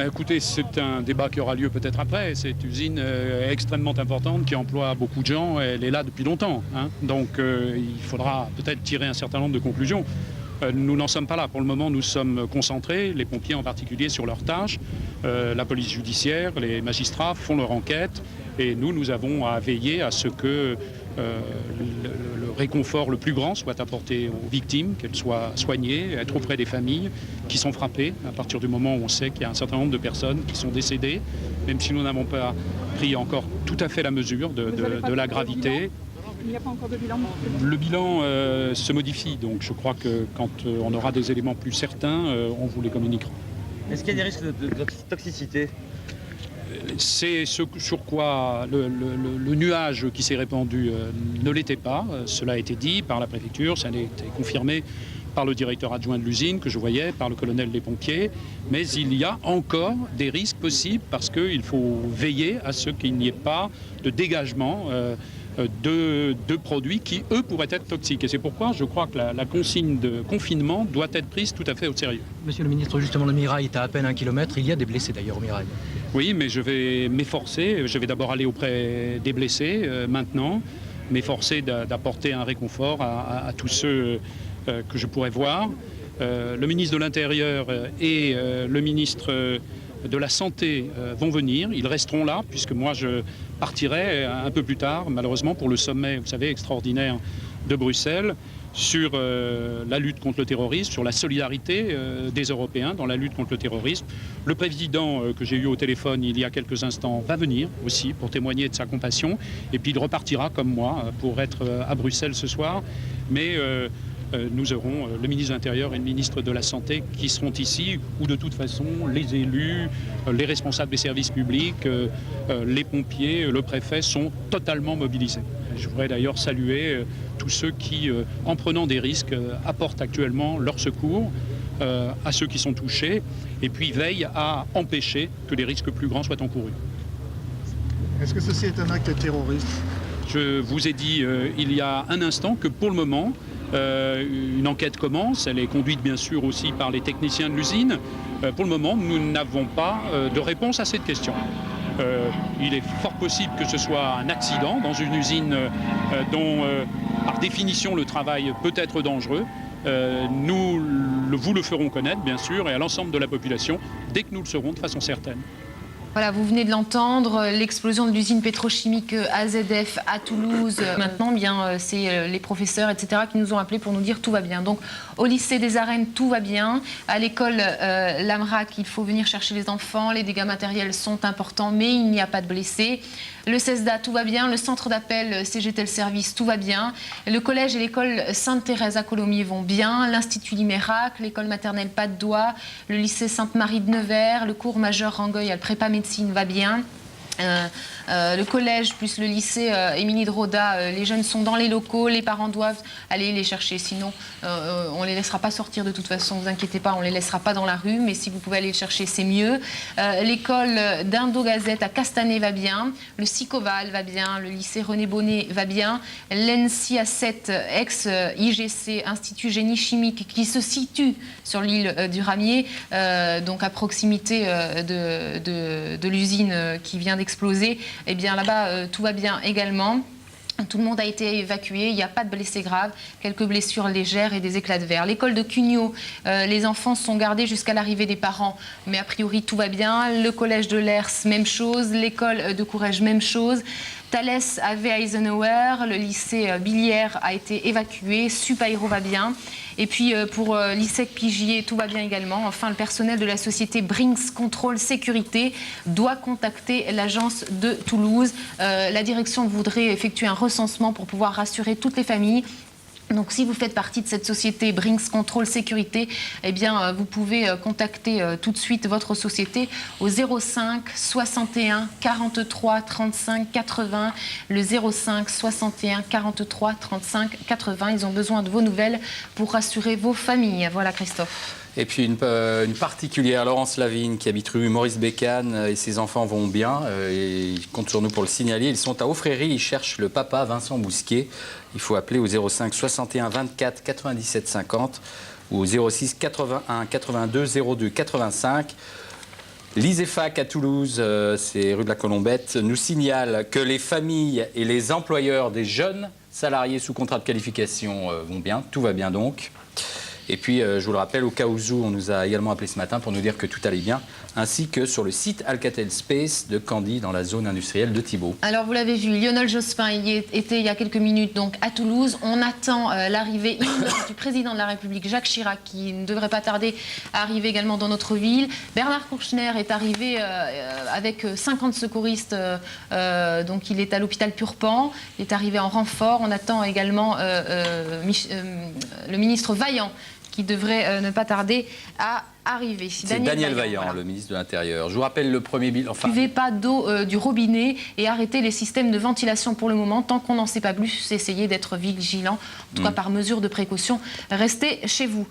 Écoutez, c'est un débat qui aura lieu peut-être après. Cette usine est extrêmement importante, qui emploie beaucoup de gens. Elle est là depuis longtemps. Hein. Donc il faudra peut-être tirer un certain nombre de conclusions. Nous n'en sommes pas là. Pour le moment, nous sommes concentrés, les pompiers en particulier, sur leurs tâches. La police judiciaire, les magistrats font leur enquête. Et nous avons à veiller à ce que le réconfort le plus grand soit apporté aux victimes, qu'elles soient soignées, être auprès des familles qui sont frappées à partir du moment où on sait qu'il y a un certain nombre de personnes qui sont décédées, même si nous n'avons pas pris encore tout à fait la mesure de la gravité.
Il n'y a pas encore de bilan?
Le bilan se modifie, donc je crois que quand on aura des éléments plus certains, on vous les communiquera.
Est-ce qu'il y a des risques de toxicité?
C'est ce sur quoi le nuage qui s'est répandu ne l'était pas. Cela a été dit par la préfecture, ça a été confirmé par le directeur adjoint de l'usine que je voyais, par le colonel des pompiers. Mais il y a encore des risques possibles parce qu'il faut veiller à ce qu'il n'y ait pas de dégagement de produits qui, eux, pourraient être toxiques. Et c'est pourquoi je crois que la consigne de confinement doit être prise tout à fait au sérieux.
Monsieur le ministre, justement, le Mirail est à peine 1 kilomètre. Il y a des blessés d'ailleurs au Mirail.
Oui, mais je vais m'efforcer. Je vais d'abord aller auprès des blessés maintenant, m'efforcer d'apporter un réconfort à tous ceux que je pourrais voir. Le ministre de l'Intérieur et le ministre de la Santé vont venir. Ils resteront là, puisque moi je partirai un peu plus tard, malheureusement, pour le sommet, vous savez, extraordinaire de Bruxelles, sur la lutte contre le terrorisme, sur la solidarité des Européens dans la lutte contre le terrorisme. Le président que j'ai eu au téléphone il y a quelques instants va venir aussi pour témoigner de sa compassion. Et puis il repartira comme moi pour être à Bruxelles ce soir. Mais nous aurons le ministre de l'Intérieur et le ministre de la Santé qui seront ici, où de toute façon les élus, les responsables des services publics, les pompiers, le préfet sont totalement mobilisés. Je voudrais d'ailleurs saluer tous ceux qui, en prenant des risques, apportent actuellement leur secours à ceux qui sont touchés et puis veillent à empêcher que les risques plus grands soient encourus.
Est-ce que ceci est un acte terroriste?
Je vous ai dit il y a un instant que pour le moment, une enquête commence, elle est conduite bien sûr aussi par les techniciens de l'usine. Pour le moment, nous n'avons pas de réponse à cette question. Il est fort possible que ce soit un accident dans une usine dont, par définition, le travail peut être dangereux. Vous le ferons connaître, bien sûr, et à l'ensemble de la population, dès que nous le saurons de façon certaine.
Voilà, vous venez de l'entendre, l'explosion de l'usine pétrochimique AZF à Toulouse. Maintenant, bien, c'est les professeurs, etc., qui nous ont appelés pour nous dire tout va bien. Donc, au lycée des Arènes, tout va bien. À l'école Lamrac, il faut venir chercher les enfants. Les dégâts matériels sont importants, mais il n'y a pas de blessés. Le CESDA, tout va bien. Le centre d'appel CGTEL Service, tout va bien. Le collège et l'école Sainte-Thérèse à Colomiers vont bien. L'Institut Limérac, l'école maternelle Pas-de-Doigt, le lycée Sainte-Marie de Nevers, le cours majeur Rangueil à le prépa médecine va bien. Le collège plus le lycée Émilie de Roda, les jeunes sont dans les locaux, les parents doivent aller les chercher, sinon on ne les laissera pas sortir de toute façon, ne vous inquiétez pas, on ne les laissera pas dans la rue, mais si vous pouvez aller les chercher, c'est mieux. L'école d'Indo-Gazette à Castanet va bien, le Sicoval va bien, le lycée René Bonnet va bien, l'ENSI à 7, ex-IGC, Institut Génie Chimique, qui se situe sur l'île du Ramier, donc à proximité de l'usine qui vient d'exploser, et bien là-bas tout va bien également. Tout le monde a été évacué, il n'y a pas de blessés graves, quelques blessures légères et des éclats de verre. L'école de Cugnot, les enfants sont gardés jusqu'à l'arrivée des parents, mais a priori tout va bien. Le collège de Lers, même chose. L'école de Courrèges, même chose. Thalès avait Eisenhower, le lycée Billière a été évacué, Supaéro va bien. Et puis pour l'ISEC Pigier, tout va bien également. Enfin, le personnel de la société Brinks Control Sécurité doit contacter l'agence de Toulouse. La direction voudrait effectuer un recensement pour pouvoir rassurer toutes les familles. Donc si vous faites partie de cette société Brinks Control Sécurité, eh bien vous pouvez contacter tout de suite votre société au 05 61 43 35 80, le 05 61 43 35 80. Ils ont besoin de vos nouvelles pour rassurer vos familles. Voilà Christophe.
Et puis une particulière, Laurence Lavigne, qui habite rue Maurice Bécane, et ses enfants vont bien. Et ils comptent sur nous pour le signaler. Ils sont à Offréry, ils cherchent le papa Vincent Bousquet. Il faut appeler au 05 61 24 97 50 ou au 06 81 82 02 85. L'ISEFAC à Toulouse, c'est rue de la Colombette, nous signale que les familles et les employeurs des jeunes salariés sous contrat de qualification vont bien. Tout va bien donc. Et puis, je vous le rappelle, au cas où on nous a également appelé ce matin pour nous dire que tout allait bien, ainsi que sur le site Alcatel Space de Candy, dans la zone industrielle de Thibault.
Alors, vous l'avez vu, Lionel Jospin était il y a quelques minutes donc à Toulouse. On attend l'arrivée imminente du président de la République, Jacques Chirac, qui ne devrait pas tarder à arriver également dans notre ville. Bernard Kouchner est arrivé avec 50 secouristes, donc il est à l'hôpital Purpan. Il est arrivé en renfort. On attend également le ministre Vaillant, qui devrait ne pas tarder à arriver.
C'est Daniel Vaillant, voilà, le ministre de l'Intérieur. Je vous rappelle le premier bilan.
Enfin, buvez pas d'eau du robinet et arrêtez les systèmes de ventilation pour le moment. Tant qu'on n'en sait pas plus, essayez d'être vigilant, en tout cas par mesure de précaution. Restez chez vous.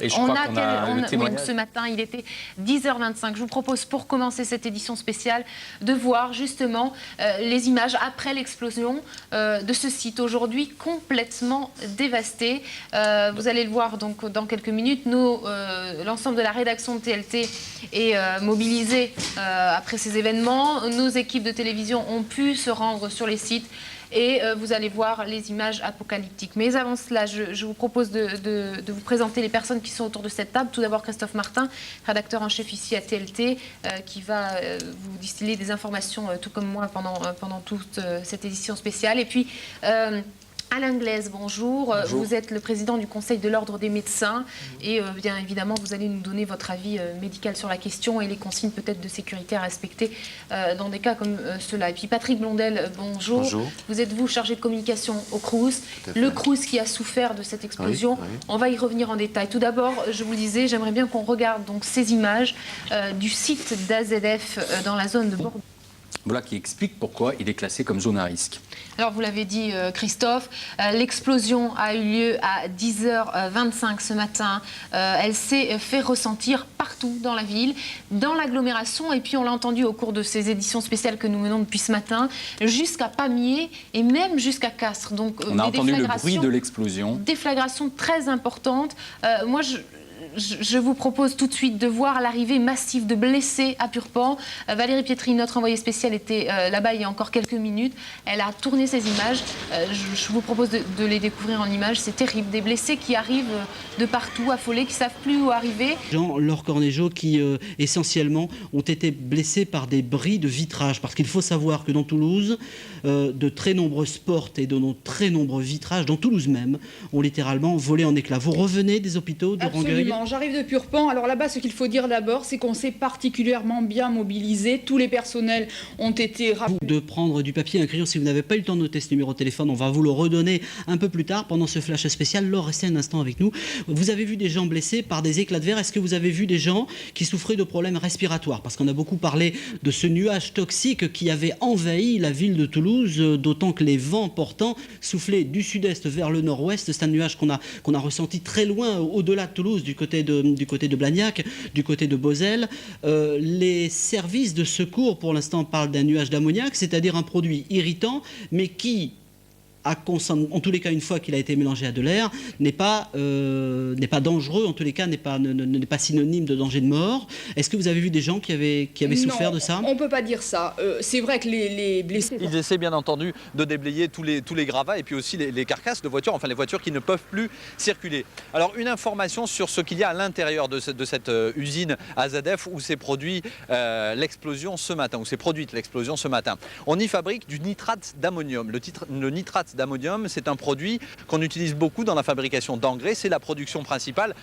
Et je crois qu'on a le témoignage.
Oui, ce matin, il était 10h25. Je vous propose, pour commencer cette édition spéciale, de voir justement les images après l'explosion de ce site aujourd'hui complètement dévasté. Vous allez le voir donc dans quelques minutes. L'ensemble de la rédaction de TLT est mobilisée après ces événements. Nos équipes de télévision ont pu se rendre sur les sites et vous allez voir les images apocalyptiques. Mais avant cela, je vous propose de vous présenter les personnes qui sont autour de cette table. Tout d'abord Christophe Martin, rédacteur en chef ici à TLT, qui va vous distiller des informations, tout comme moi, pendant toute cette édition spéciale. Et puis Alain Glaise, bonjour. Vous êtes le président du Conseil de l'Ordre des médecins et bien évidemment vous allez nous donner votre avis médical sur la question et les consignes peut-être de sécurité à respecter dans des cas comme cela. Et puis Patrick Blondel, bonjour. Bonjour. Vous êtes chargé de communication au Crous, le Crous qui a souffert de cette explosion. Oui. On va y revenir en détail. Tout d'abord, je vous le disais, j'aimerais bien qu'on regarde donc ces images du site d'AZF dans la zone de Bordeaux.
Voilà qui explique pourquoi il est classé comme zone à risque.
Alors vous l'avez dit Christophe, l'explosion a eu lieu à 10h25 ce matin. Elle s'est fait ressentir partout dans la ville, dans l'agglomération et puis on l'a entendu au cours de ces éditions spéciales que nous menons depuis ce matin, jusqu'à Pamiers et même jusqu'à Castres. Donc,
on a entendu le bruit de l'explosion.
Déflagration très importante. Moi je vous propose tout de suite de voir l'arrivée massive de blessés à Purpan. Valérie Pietri, notre envoyée spéciale, était là-bas il y a encore quelques minutes. Elle a tourné ces images. Je vous propose de les découvrir en images. C'est terrible. Des blessés qui arrivent de partout, affolés, qui ne savent plus où arriver.
Laure Cornejo qui essentiellement ont été blessés par des bris de vitrage. Parce qu'il faut savoir que dans Toulouse, de très nombreuses portes et de très nombreux vitrages, dans Toulouse même, ont littéralement volé en éclats. Vous revenez des hôpitaux de Rangueil ?
J'arrive de Purpan. Alors là-bas, ce qu'il faut dire d'abord, c'est qu'on s'est particulièrement bien mobilisé. Tous les personnels ont été rappelés.
De prendre du papier et un crayon, si vous n'avez pas eu le temps de noter ce numéro de téléphone, on va vous le redonner un peu plus tard pendant ce flash spécial. Laure, restez un instant avec nous. Vous avez vu des gens blessés par des éclats de verre. Est-ce que vous avez vu des gens qui souffraient de problèmes respiratoires? Parce qu'on a beaucoup parlé de ce nuage toxique qui avait envahi la ville de Toulouse, d'autant que les vents portants soufflaient du sud-est vers le nord-ouest. C'est un nuage qu'on a ressenti très loin, au-delà de Toulouse, du côté de Blagnac, du côté de Beauzelle. Les services de secours, pour l'instant, parlent d'un nuage d'ammoniac, c'est-à-dire un produit irritant, mais qui, en tous les cas, une fois qu'il a été mélangé à de l'air, n'est pas dangereux, en tous les cas, n'est pas synonyme de danger de mort. Est-ce que vous avez vu des gens qui avaient souffert de ça?
On ne peut pas dire ça. C'est vrai que les blessés...
Ils essaient bien entendu de déblayer tous les gravats et puis aussi les carcasses de voitures, enfin les voitures qui ne peuvent plus circuler. Alors une information sur ce qu'il y a à l'intérieur de cette usine AZF où s'est produite l'explosion ce matin. On y fabrique du nitrate d'ammonium. Le nitrate d'ammonium, c'est un produit qu'on utilise beaucoup dans la fabrication d'engrais. C'est la production principale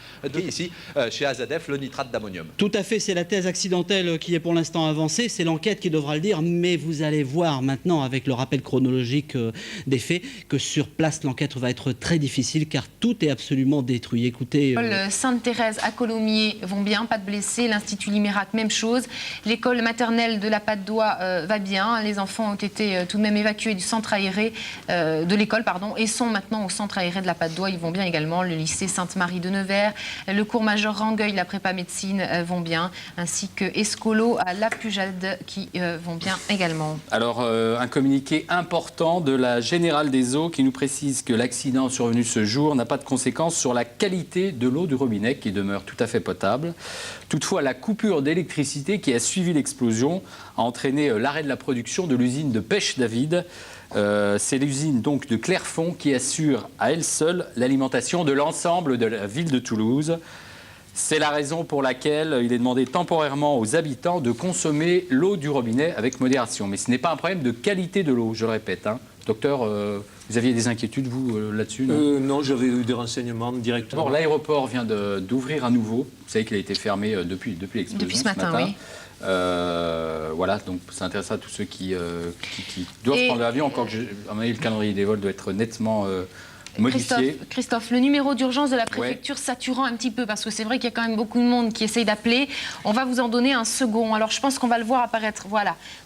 ici chez AZF, le nitrate d'ammonium.
Tout à fait, c'est la thèse accidentelle qui est pour l'instant avancée. C'est l'enquête qui devra le dire, mais vous allez voir maintenant, avec le rappel chronologique des faits, que sur place, l'enquête va être très difficile car tout est absolument détruit. Écoutez...
L'école Sainte-Thérèse à Colomiers vont bien, pas de blessés. L'Institut Limérac, même chose. L'école maternelle de la Patte d'Oie va bien. Les enfants ont été tout de même évacués du centre aéré de l'école, et sont maintenant au centre aéré de la Patte d'Oie. Ils vont bien également. Le lycée Sainte-Marie de Nevers, le cours majeur Rangueil, la prépa médecine vont bien, ainsi que Escolo à la Pujade qui vont bien également.
Alors, un communiqué important de la Générale des Eaux qui nous précise que l'accident survenu ce jour n'a pas de conséquences sur la qualité de l'eau du robinet qui demeure tout à fait potable. Toutefois, la coupure d'électricité qui a suivi l'explosion a entraîné l'arrêt de la production de l'usine de pêche David. C'est l'usine donc de Clairefonds qui assure à elle seule l'alimentation de l'ensemble de la ville de Toulouse. C'est la raison pour laquelle il est demandé temporairement aux habitants de consommer l'eau du robinet avec modération. Mais ce n'est pas un problème de qualité de l'eau, je le répète. Docteur, vous aviez des inquiétudes, vous, là-dessus?
Non, j'avais eu des renseignements directement.
L'aéroport vient d'ouvrir à nouveau. Vous savez qu'il a été fermé depuis l'explosion.
Depuis ce matin, oui.
Voilà, donc ça intéresse à tous ceux qui doivent prendre l'avion, encore que le calendrier des vols doit être nettement modifié.
Christophe, le numéro d'urgence de la préfecture saturant un petit peu, parce que c'est vrai qu'il y a quand même beaucoup de monde qui essaye d'appeler. On va vous en donner un second. Alors je pense qu'on va le voir apparaître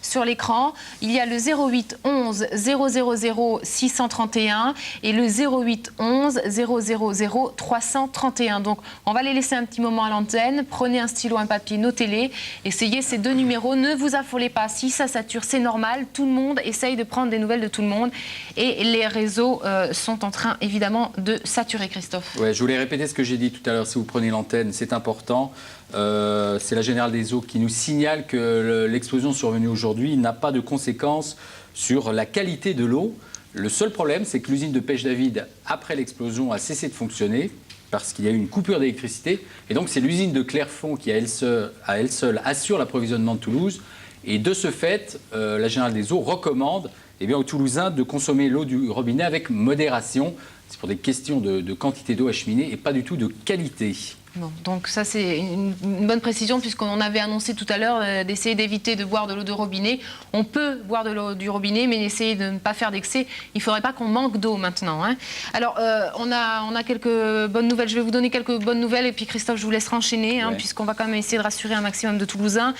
sur l'écran. Il y a le 08 11 000 631 et le 08 11 000 331. Donc on va les laisser un petit moment à l'antenne. Prenez un stylo, un papier, notez-les. Essayez ces deux numéros. Ne vous affolez pas. Si ça sature, c'est normal. Tout le monde essaye de prendre des nouvelles de tout le monde. Et les réseaux sont en train évidemment de saturer, Christophe.
Ouais, je voulais répéter ce que j'ai dit tout à l'heure, si vous prenez l'antenne, c'est important. C'est la Générale des Eaux qui nous signale que l'explosion survenue aujourd'hui n'a pas de conséquences sur la qualité de l'eau. Le seul problème, c'est que l'usine de pêche David, après l'explosion, a cessé de fonctionner parce qu'il y a eu une coupure d'électricité. Et donc, c'est l'usine de Clairefonds qui, à elle seule, assure l'approvisionnement de Toulouse. Et de ce fait, la Générale des Eaux recommande aux Toulousains de consommer l'eau du robinet avec modération. C'est pour des questions de quantité d'eau acheminée et pas du tout de qualité.
Bon, donc ça c'est une bonne précision puisqu'on en avait annoncé tout à l'heure d'essayer d'éviter de boire de l'eau de robinet. On peut boire de l'eau du robinet mais essayer de ne pas faire d'excès. Il ne faudrait pas qu'on manque d'eau maintenant. Hein. Alors on a quelques bonnes nouvelles. Je vais vous donner quelques bonnes nouvelles et puis Christophe je vous laisserai enchaîner puisqu'on va quand même essayer de rassurer un maximum de Toulousains.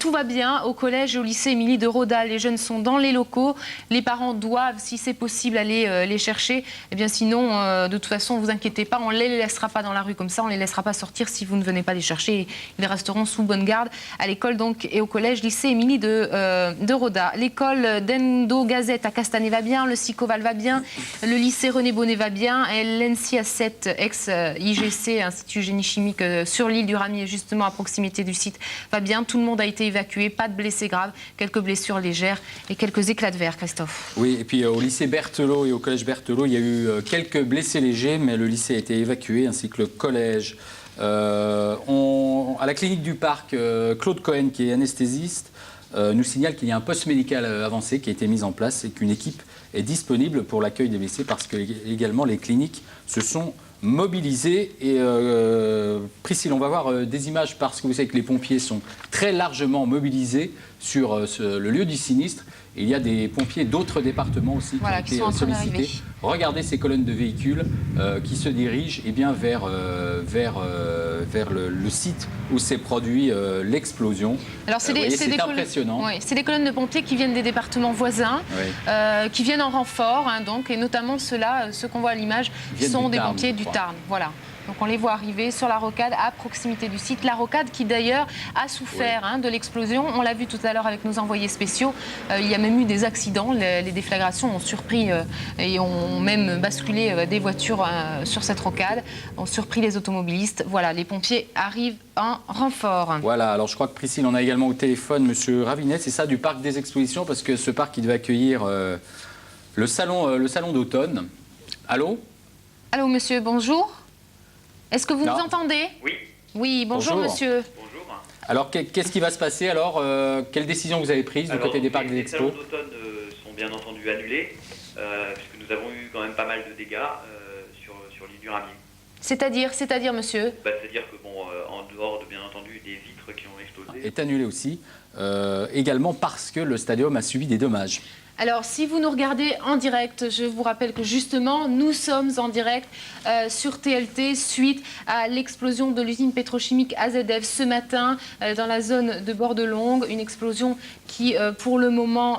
Tout va bien au collège et au lycée Émilie de Roda. Les jeunes sont dans les locaux. Les parents doivent, si c'est possible, aller les chercher. Eh bien sinon, de toute façon, ne vous inquiétez pas, on ne les laissera pas dans la rue comme ça, on ne les laissera pas sortir si vous ne venez pas les chercher. Ils resteront sous bonne garde à l'école donc et au collège lycée Émilie de Roda. L'école d'Endo Gazette à Castanet va bien, le Sicoval va bien, le lycée René Bonnet va bien, et l'ENSIA 7 ex-IGC, Institut Génie Chimique sur l'île du Ramier, justement à proximité du site, va bien. Tout le monde a été évacué, pas de blessés graves, quelques blessures légères et quelques éclats de verre, Christophe.
Oui, et puis au lycée Berthelot et au collège Berthelot, il y a eu quelques blessés légers, mais le lycée a été évacué, ainsi que le collège. À la clinique du parc, Claude Cohen, qui est anesthésiste, nous signale qu'il y a un poste médical avancé qui a été mis en place et qu'une équipe est disponible pour l'accueil des blessés parce que également les cliniques se sont mobilisées. Et Priscille, on va voir des images parce que vous savez que les pompiers sont très largement mobilisés sur le lieu du sinistre. Et il y a des pompiers d'autres départements aussi qui ont été sollicités. Regardez ces colonnes de véhicules qui se dirigent vers le site où s'est produit l'explosion.
Alors c'est
impressionnant.
C'est des colonnes de pompiers qui viennent des départements voisins, qui viennent en renfort, donc, et notamment ceux qu'on voit à l'image, sont des pompiers du Tarn. Voilà. Donc on les voit arriver sur la rocade à proximité du site. La rocade qui d'ailleurs a souffert de l'explosion. On l'a vu tout à l'heure avec nos envoyés spéciaux. Il y a même eu des accidents. Les déflagrations ont surpris et ont même basculé des voitures sur cette rocade. Ont surpris les automobilistes. Voilà, les pompiers arrivent en renfort.
Voilà, alors je crois que Priscille, on a également au téléphone Monsieur Ravinet, c'est ça, du parc des expositions, parce que ce parc, il devait accueillir le salon d'automne. Allô ?
Allô monsieur, bonjour. Est-ce que vous nous entendez ?
Oui.
Oui, bonjour monsieur.
Bonjour.
Alors, qu'est-ce qui va se passer alors quelle décision vous avez prise du côté des parcs des expos ?
Les salons d'automne sont bien entendu annulés, puisque nous avons eu quand même pas mal de dégâts sur l'île du Ramier.
C'est-à-dire, monsieur ?
C'est-à-dire que, en dehors de, bien entendu, des vitres qui ont explosé...
Est annulé aussi, également parce que le stadium a subi des dommages.
Alors, si vous nous regardez en direct, je vous rappelle que justement, nous sommes en direct sur TLT suite à l'explosion de l'usine pétrochimique AZF ce matin dans la zone de Bordelongue. Une explosion qui, pour le moment,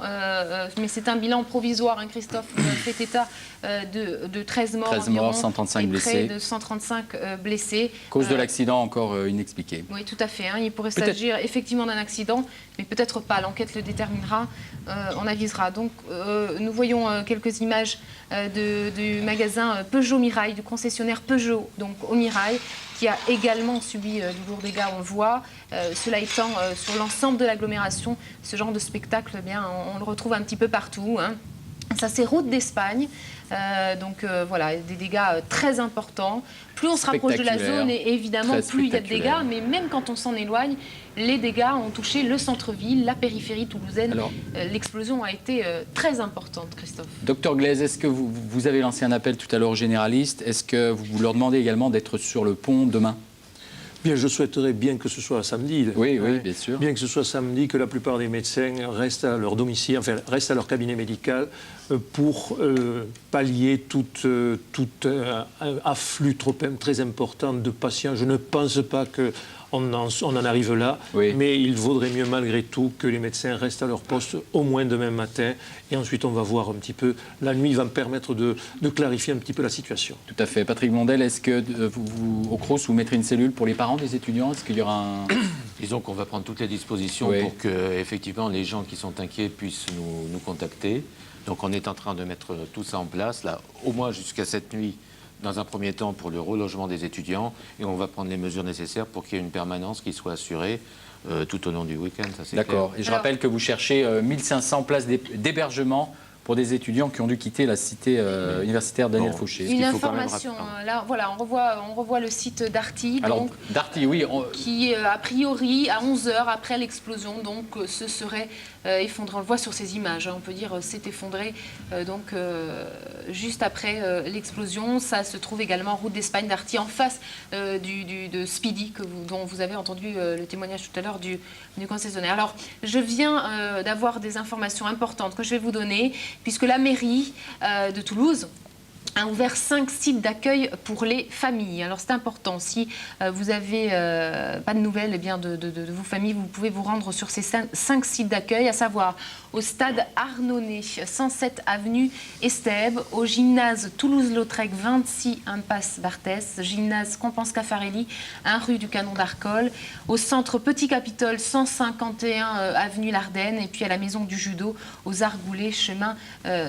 mais c'est un bilan provisoire, Christophe, fait état de 13 morts,
13 morts, 135 blessés.
Près de 135 blessés.
Cause de l'accident encore inexpliquée.
Oui, tout à fait. Il pourrait s'agir effectivement d'un accident, mais peut-être pas. L'enquête le déterminera. On avisera. Donc, nous voyons quelques images du magasin Peugeot Mirail, du concessionnaire Peugeot, donc au Mirail, qui a également subi de lourds dégâts, on le voit. Cela étant, sur l'ensemble de l'agglomération, ce genre de spectacle, on le retrouve un petit peu partout. Ça, c'est route d'Espagne. Donc voilà, des dégâts très importants. Plus on se rapproche de la zone, et évidemment, plus il y a de dégâts. Mais même quand on s'en éloigne, les dégâts ont touché le centre-ville, la périphérie toulousaine. L'explosion a été très importante, Christophe.
Docteur Glaise, est-ce que vous avez lancé un appel tout à l'heure aux généralistes ? Est-ce que vous leur demandez également d'être sur le pont demain ?
Bien, je souhaiterais bien que ce soit samedi.
Oui, bien sûr.
Bien que ce soit samedi, que la plupart des médecins restent à leur domicile, enfin restent à leur cabinet médical pour pallier tout afflux très important de patients. Je ne pense pas qu'on en arrive là, mais il vaudrait mieux malgré tout que les médecins restent à leur poste au moins demain matin. Et ensuite, on va voir un petit peu. La nuit va me permettre de clarifier un petit peu la situation.
Tout à fait. Patrick Blondel, est-ce que au CROUS, vous mettrez une cellule pour les parents des étudiants ? Est-ce qu'il y aura un...
Disons qu'on va prendre toutes les dispositions pour que, effectivement, les gens qui sont inquiets puissent nous contacter. Donc, on est en train de mettre tout ça en place, là, au moins jusqu'à cette nuit, dans un premier temps pour le relogement des étudiants. Et on va prendre les mesures nécessaires pour qu'il y ait une permanence qui soit assurée tout au long du week-end.
D'accord. Et je rappelle que vous cherchez 1500 places d'hébergement pour des étudiants qui ont dû quitter la cité universitaire Daniel Fauché.
Une information, là, voilà, on revoit le site Darty.
Alors, Darty, oui.
Qui, a priori, à 11h après l'explosion, donc, se serait effondré. On le voit sur ces images, hein, on peut dire s'est effondré juste après l'explosion. Ça se trouve également en route d'Espagne, Darty, en face de Speedy, dont vous avez entendu le témoignage tout à l'heure du concessionnaire. Alors, je viens d'avoir des informations importantes que je vais vous donner, puisque la mairie de Toulouse a ouvert 5 sites d'accueil pour les familles. Alors c'est important, si vous n'avez pas de nouvelles de vos familles, vous pouvez vous rendre sur ces 5 sites d'accueil, à savoir au stade Arnonnet, 107 avenue Estève, au gymnase Toulouse-Lautrec, 26 impasse Barthès, gymnase Compense-Caffarelli, 1 rue du Canon d'Arcole, au centre Petit Capitole, 151 avenue Lardenne, et puis à la maison du judo, aux Argoulets, chemin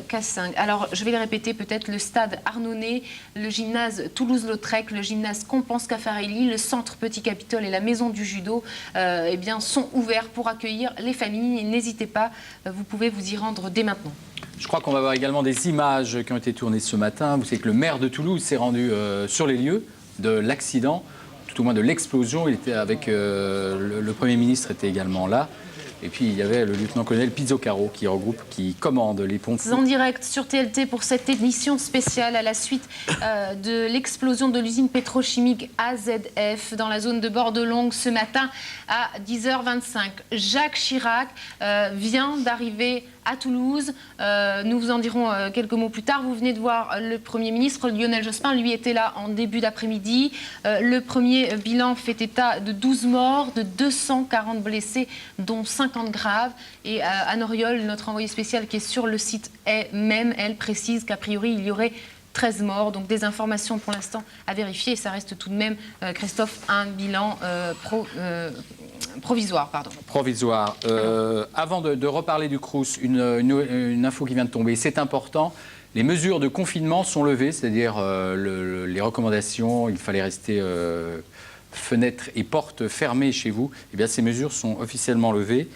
Cassingue. Alors je vais les répéter peut-être: le stade Arnonnet, le gymnase Toulouse-Lautrec, le gymnase Compense-Caffarelli, le centre Petit Capitole et la maison du judo sont ouverts pour accueillir les familles. N'hésitez pas, vous pouvez vous y rendre dès maintenant.
Je crois qu'on va voir également des images qui ont été tournées ce matin. Vous savez que le maire de Toulouse s'est rendu sur les lieux de l'accident, tout au moins de l'explosion. Il était avec le Premier ministre était également là. Et puis il y avait le lieutenant-colonel Pizzoccaro qui commande les pompiers.
En direct sur TLT pour cette édition spéciale à la suite de l'explosion de l'usine pétrochimique AZF dans la zone de Bordelongue ce matin à 10h25. Jacques Chirac vient d'arriver à Toulouse. Nous vous en dirons quelques mots plus tard. Vous venez de voir le Premier ministre, Lionel Jospin, lui était là en début d'après-midi. Le premier bilan fait état de 12 morts, de 240 blessés, dont 50 graves. Et Anne Auriol, notre envoyée spéciale qui est sur le site, elle précise qu'a priori il y aurait 13 morts, donc des informations pour l'instant à vérifier. Et ça reste tout de même, Christophe, un bilan provisoire.
Provisoire. Avant de reparler du Crous, une info qui vient de tomber, c'est important. Les mesures de confinement sont levées, c'est-à-dire les recommandations, il fallait rester fenêtres et portes fermées chez vous. Eh bien, ces mesures sont officiellement levées.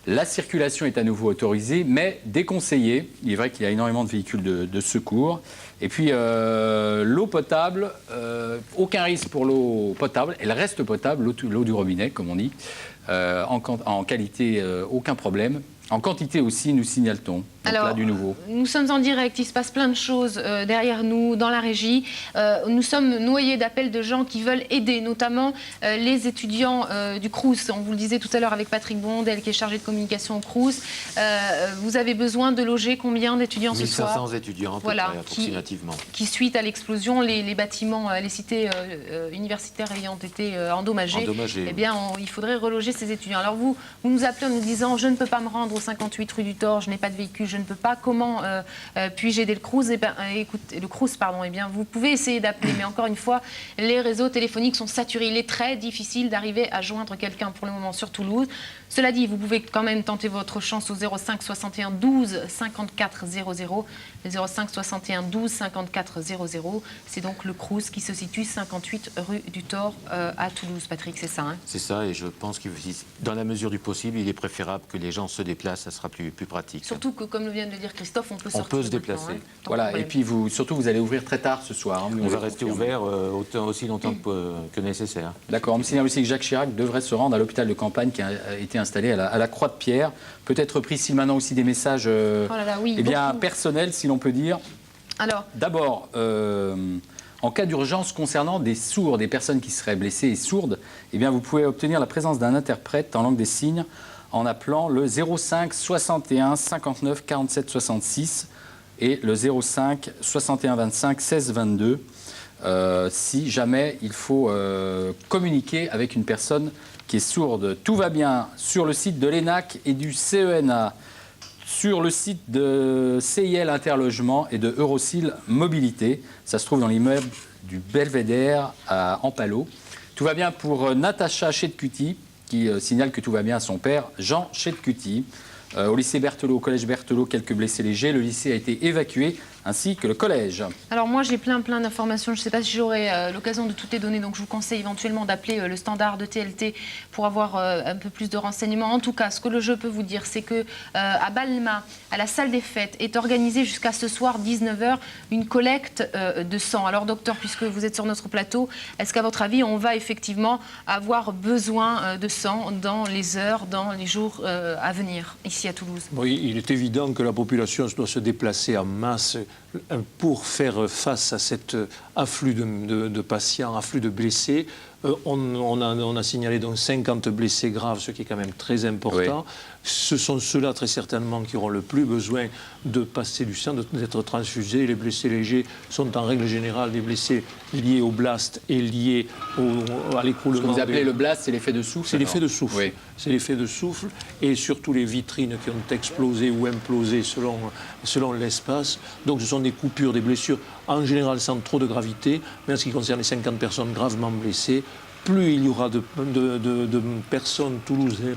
La circulation est à nouveau autorisée, mais déconseillée. Il est vrai qu'il y a énormément de véhicules de secours. Et puis, l'eau potable, aucun risque pour l'eau potable. Elle reste potable, l'eau du robinet, comme on dit. En qualité, aucun problème. En quantité aussi, nous signale-t-on. Alors, là, du nouveau.
Nous sommes en direct, il se passe plein de choses derrière nous, dans la régie. Nous sommes noyés d'appels de gens qui veulent aider, notamment les étudiants du Crous. On vous le disait tout à l'heure avec Patrick Bondel, qui est chargé de communication au Crous. Vous avez besoin de loger combien d'étudiants ce soir ?
1500 étudiants, voilà, approximativement.
Qui, suite à l'explosion, les bâtiments, les cités universitaires ayant été endommagés. Eh bien, il faudrait reloger ces étudiants. Alors vous nous appelez en nous disant « Je ne peux pas me rendre au 58 rue du Thor, je n'ai pas de véhicule, je ne peux pas, comment puis-je aider le Crous ?» Eh bien, vous pouvez essayer d'appeler, mais encore une fois, les réseaux téléphoniques sont saturés. Il est très difficile d'arriver à joindre quelqu'un pour le moment sur Toulouse. Cela dit, vous pouvez quand même tenter votre chance au 05 61 12 54 00. Le 05 61 12 54 00. C'est donc le Crous qui se situe 58 rue du Thor à Toulouse. Patrick, c'est ça, hein ?
C'est ça, et je pense que dans la mesure du possible, il est préférable que les gens se déplacent, ça sera plus pratique.
Surtout que, comme vient de le dire Christophe, on peut sortir.
On peut se déplacer.
Hein,
voilà, et puis surtout, vous allez ouvrir très tard ce soir. Hein,
on va rester ouvert aussi longtemps que nécessaire.
D'accord, on me signale aussi que Jacques Chirac devrait se rendre à l'hôpital de campagne qui a été installé à la Croix de Pierre. Peut-être pris ici maintenant aussi des messages personnels, si l'on peut dire.
Alors,
d'abord, en cas d'urgence concernant des sourds, des personnes qui seraient blessées et sourdes, eh bien, vous pouvez obtenir la présence d'un interprète en langue des signes en appelant le 05 61 59 47 66 et le 05 61 25 16 22 si jamais il faut communiquer avec une personne qui est sourde. Tout va bien sur le site de l'ENAC et du CENA, sur le site de CIL Interlogement et de Eurocil Mobilité. Ça se trouve dans l'immeuble du Belvédère à Ampalo. Tout va bien pour Natacha Chetcuti, qui signale que tout va bien à son père, Jean Chetcuti. Au lycée Berthelot, au collège Berthelot, quelques blessés légers. Le lycée a été évacué ainsi que le collège.
Alors moi j'ai plein d'informations, je ne sais pas si j'aurai l'occasion de toutes les donner, donc je vous conseille éventuellement d'appeler le standard de TLT pour avoir un peu plus de renseignements. En tout cas, ce que je peux vous dire, c'est que à Balma, à la salle des fêtes, est organisée jusqu'à ce soir 19h une collecte de sang. Alors docteur, puisque vous êtes sur notre plateau, est-ce qu'à votre avis on va effectivement avoir besoin de sang dans les heures, dans les jours à venir ici à Toulouse?
Oui, il est évident que la population doit se déplacer en masse pour faire face à cet afflux de patients, afflux de blessés. On a signalé donc 50 blessés graves, ce qui est quand même très important. Oui. Ce sont ceux-là très certainement qui auront le plus besoin de passer du sang, d'être transfusés. Les blessés légers sont en règle générale des blessés liés au blast et liés à l'écroulement.
Ce que vous appelez le blast, c'est l'effet de souffle?
C'est l'effet de souffle. Oui. C'est l'effet de souffle et surtout les vitrines qui ont explosé ou implosé selon l'espace. Donc ce sont des coupures, des blessures en général sans trop de gravité, mais en ce qui concerne les 50 personnes gravement blessées, plus il y aura de personnes toulousaines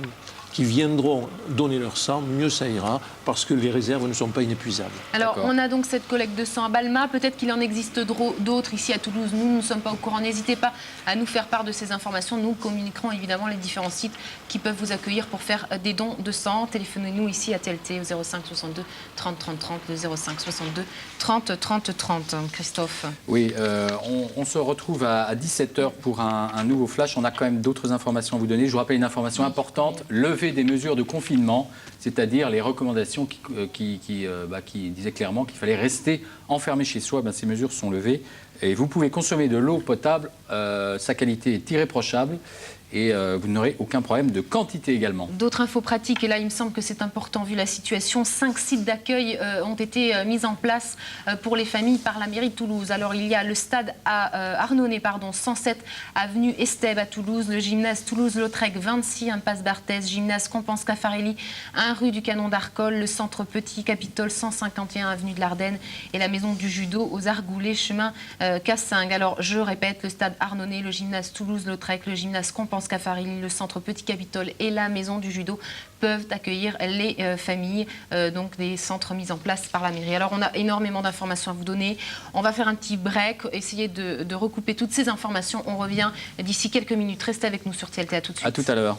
qui viendront donner leur sang, mieux ça ira, parce que les réserves ne sont pas inépuisables.
Alors, on a donc cette collecte de sang à Balma. Peut-être qu'il en existe d'autres ici à Toulouse. Nous ne sommes pas au courant. N'hésitez pas à nous faire part de ces informations. Nous communiquerons évidemment les différents sites qui peuvent vous accueillir pour faire des dons de sang. Téléphonez-nous ici à TLT au 05 62 30 30 30, le 05 62 30 30 30. Christophe.
Oui, on se retrouve à 17h pour un nouveau flash. On a quand même d'autres informations à vous donner. Je vous rappelle une information importante. Levée des mesures de confinement, c'est-à-dire les recommandations qui disaient clairement qu'il fallait rester enfermé chez soi. Ces mesures sont levées et vous pouvez consommer de l'eau potable. Sa qualité est irréprochable et vous n'aurez aucun problème de quantité également.
D'autres infos pratiques, et là il me semble que c'est important vu la situation. 5 sites d'accueil ont été mis en place pour les familles par la mairie de Toulouse. Alors il y a le stade à Arnonay, 107 avenue Estève à Toulouse, le gymnase Toulouse-Lautrec 26 impasse Barthès, gymnase Compense Caffarelli 1 rue du Canon d'Arcole, le centre Petit Capitole 151 avenue de l'Ardenne et la maison du judo aux Argoulets chemin Cassingue. Alors je répète, le stade Arnonay, le gymnase Toulouse-Lautrec, le gymnase Compense Caffarelli, le centre Petit Capitole et la maison du judo peuvent accueillir les familles, donc des centres mis en place par la mairie. Alors on a énormément d'informations à vous donner. On va faire un petit break, essayer de recouper toutes ces informations. On revient d'ici quelques minutes. Restez avec nous sur TLT. À tout de suite.
À tout à l'heure.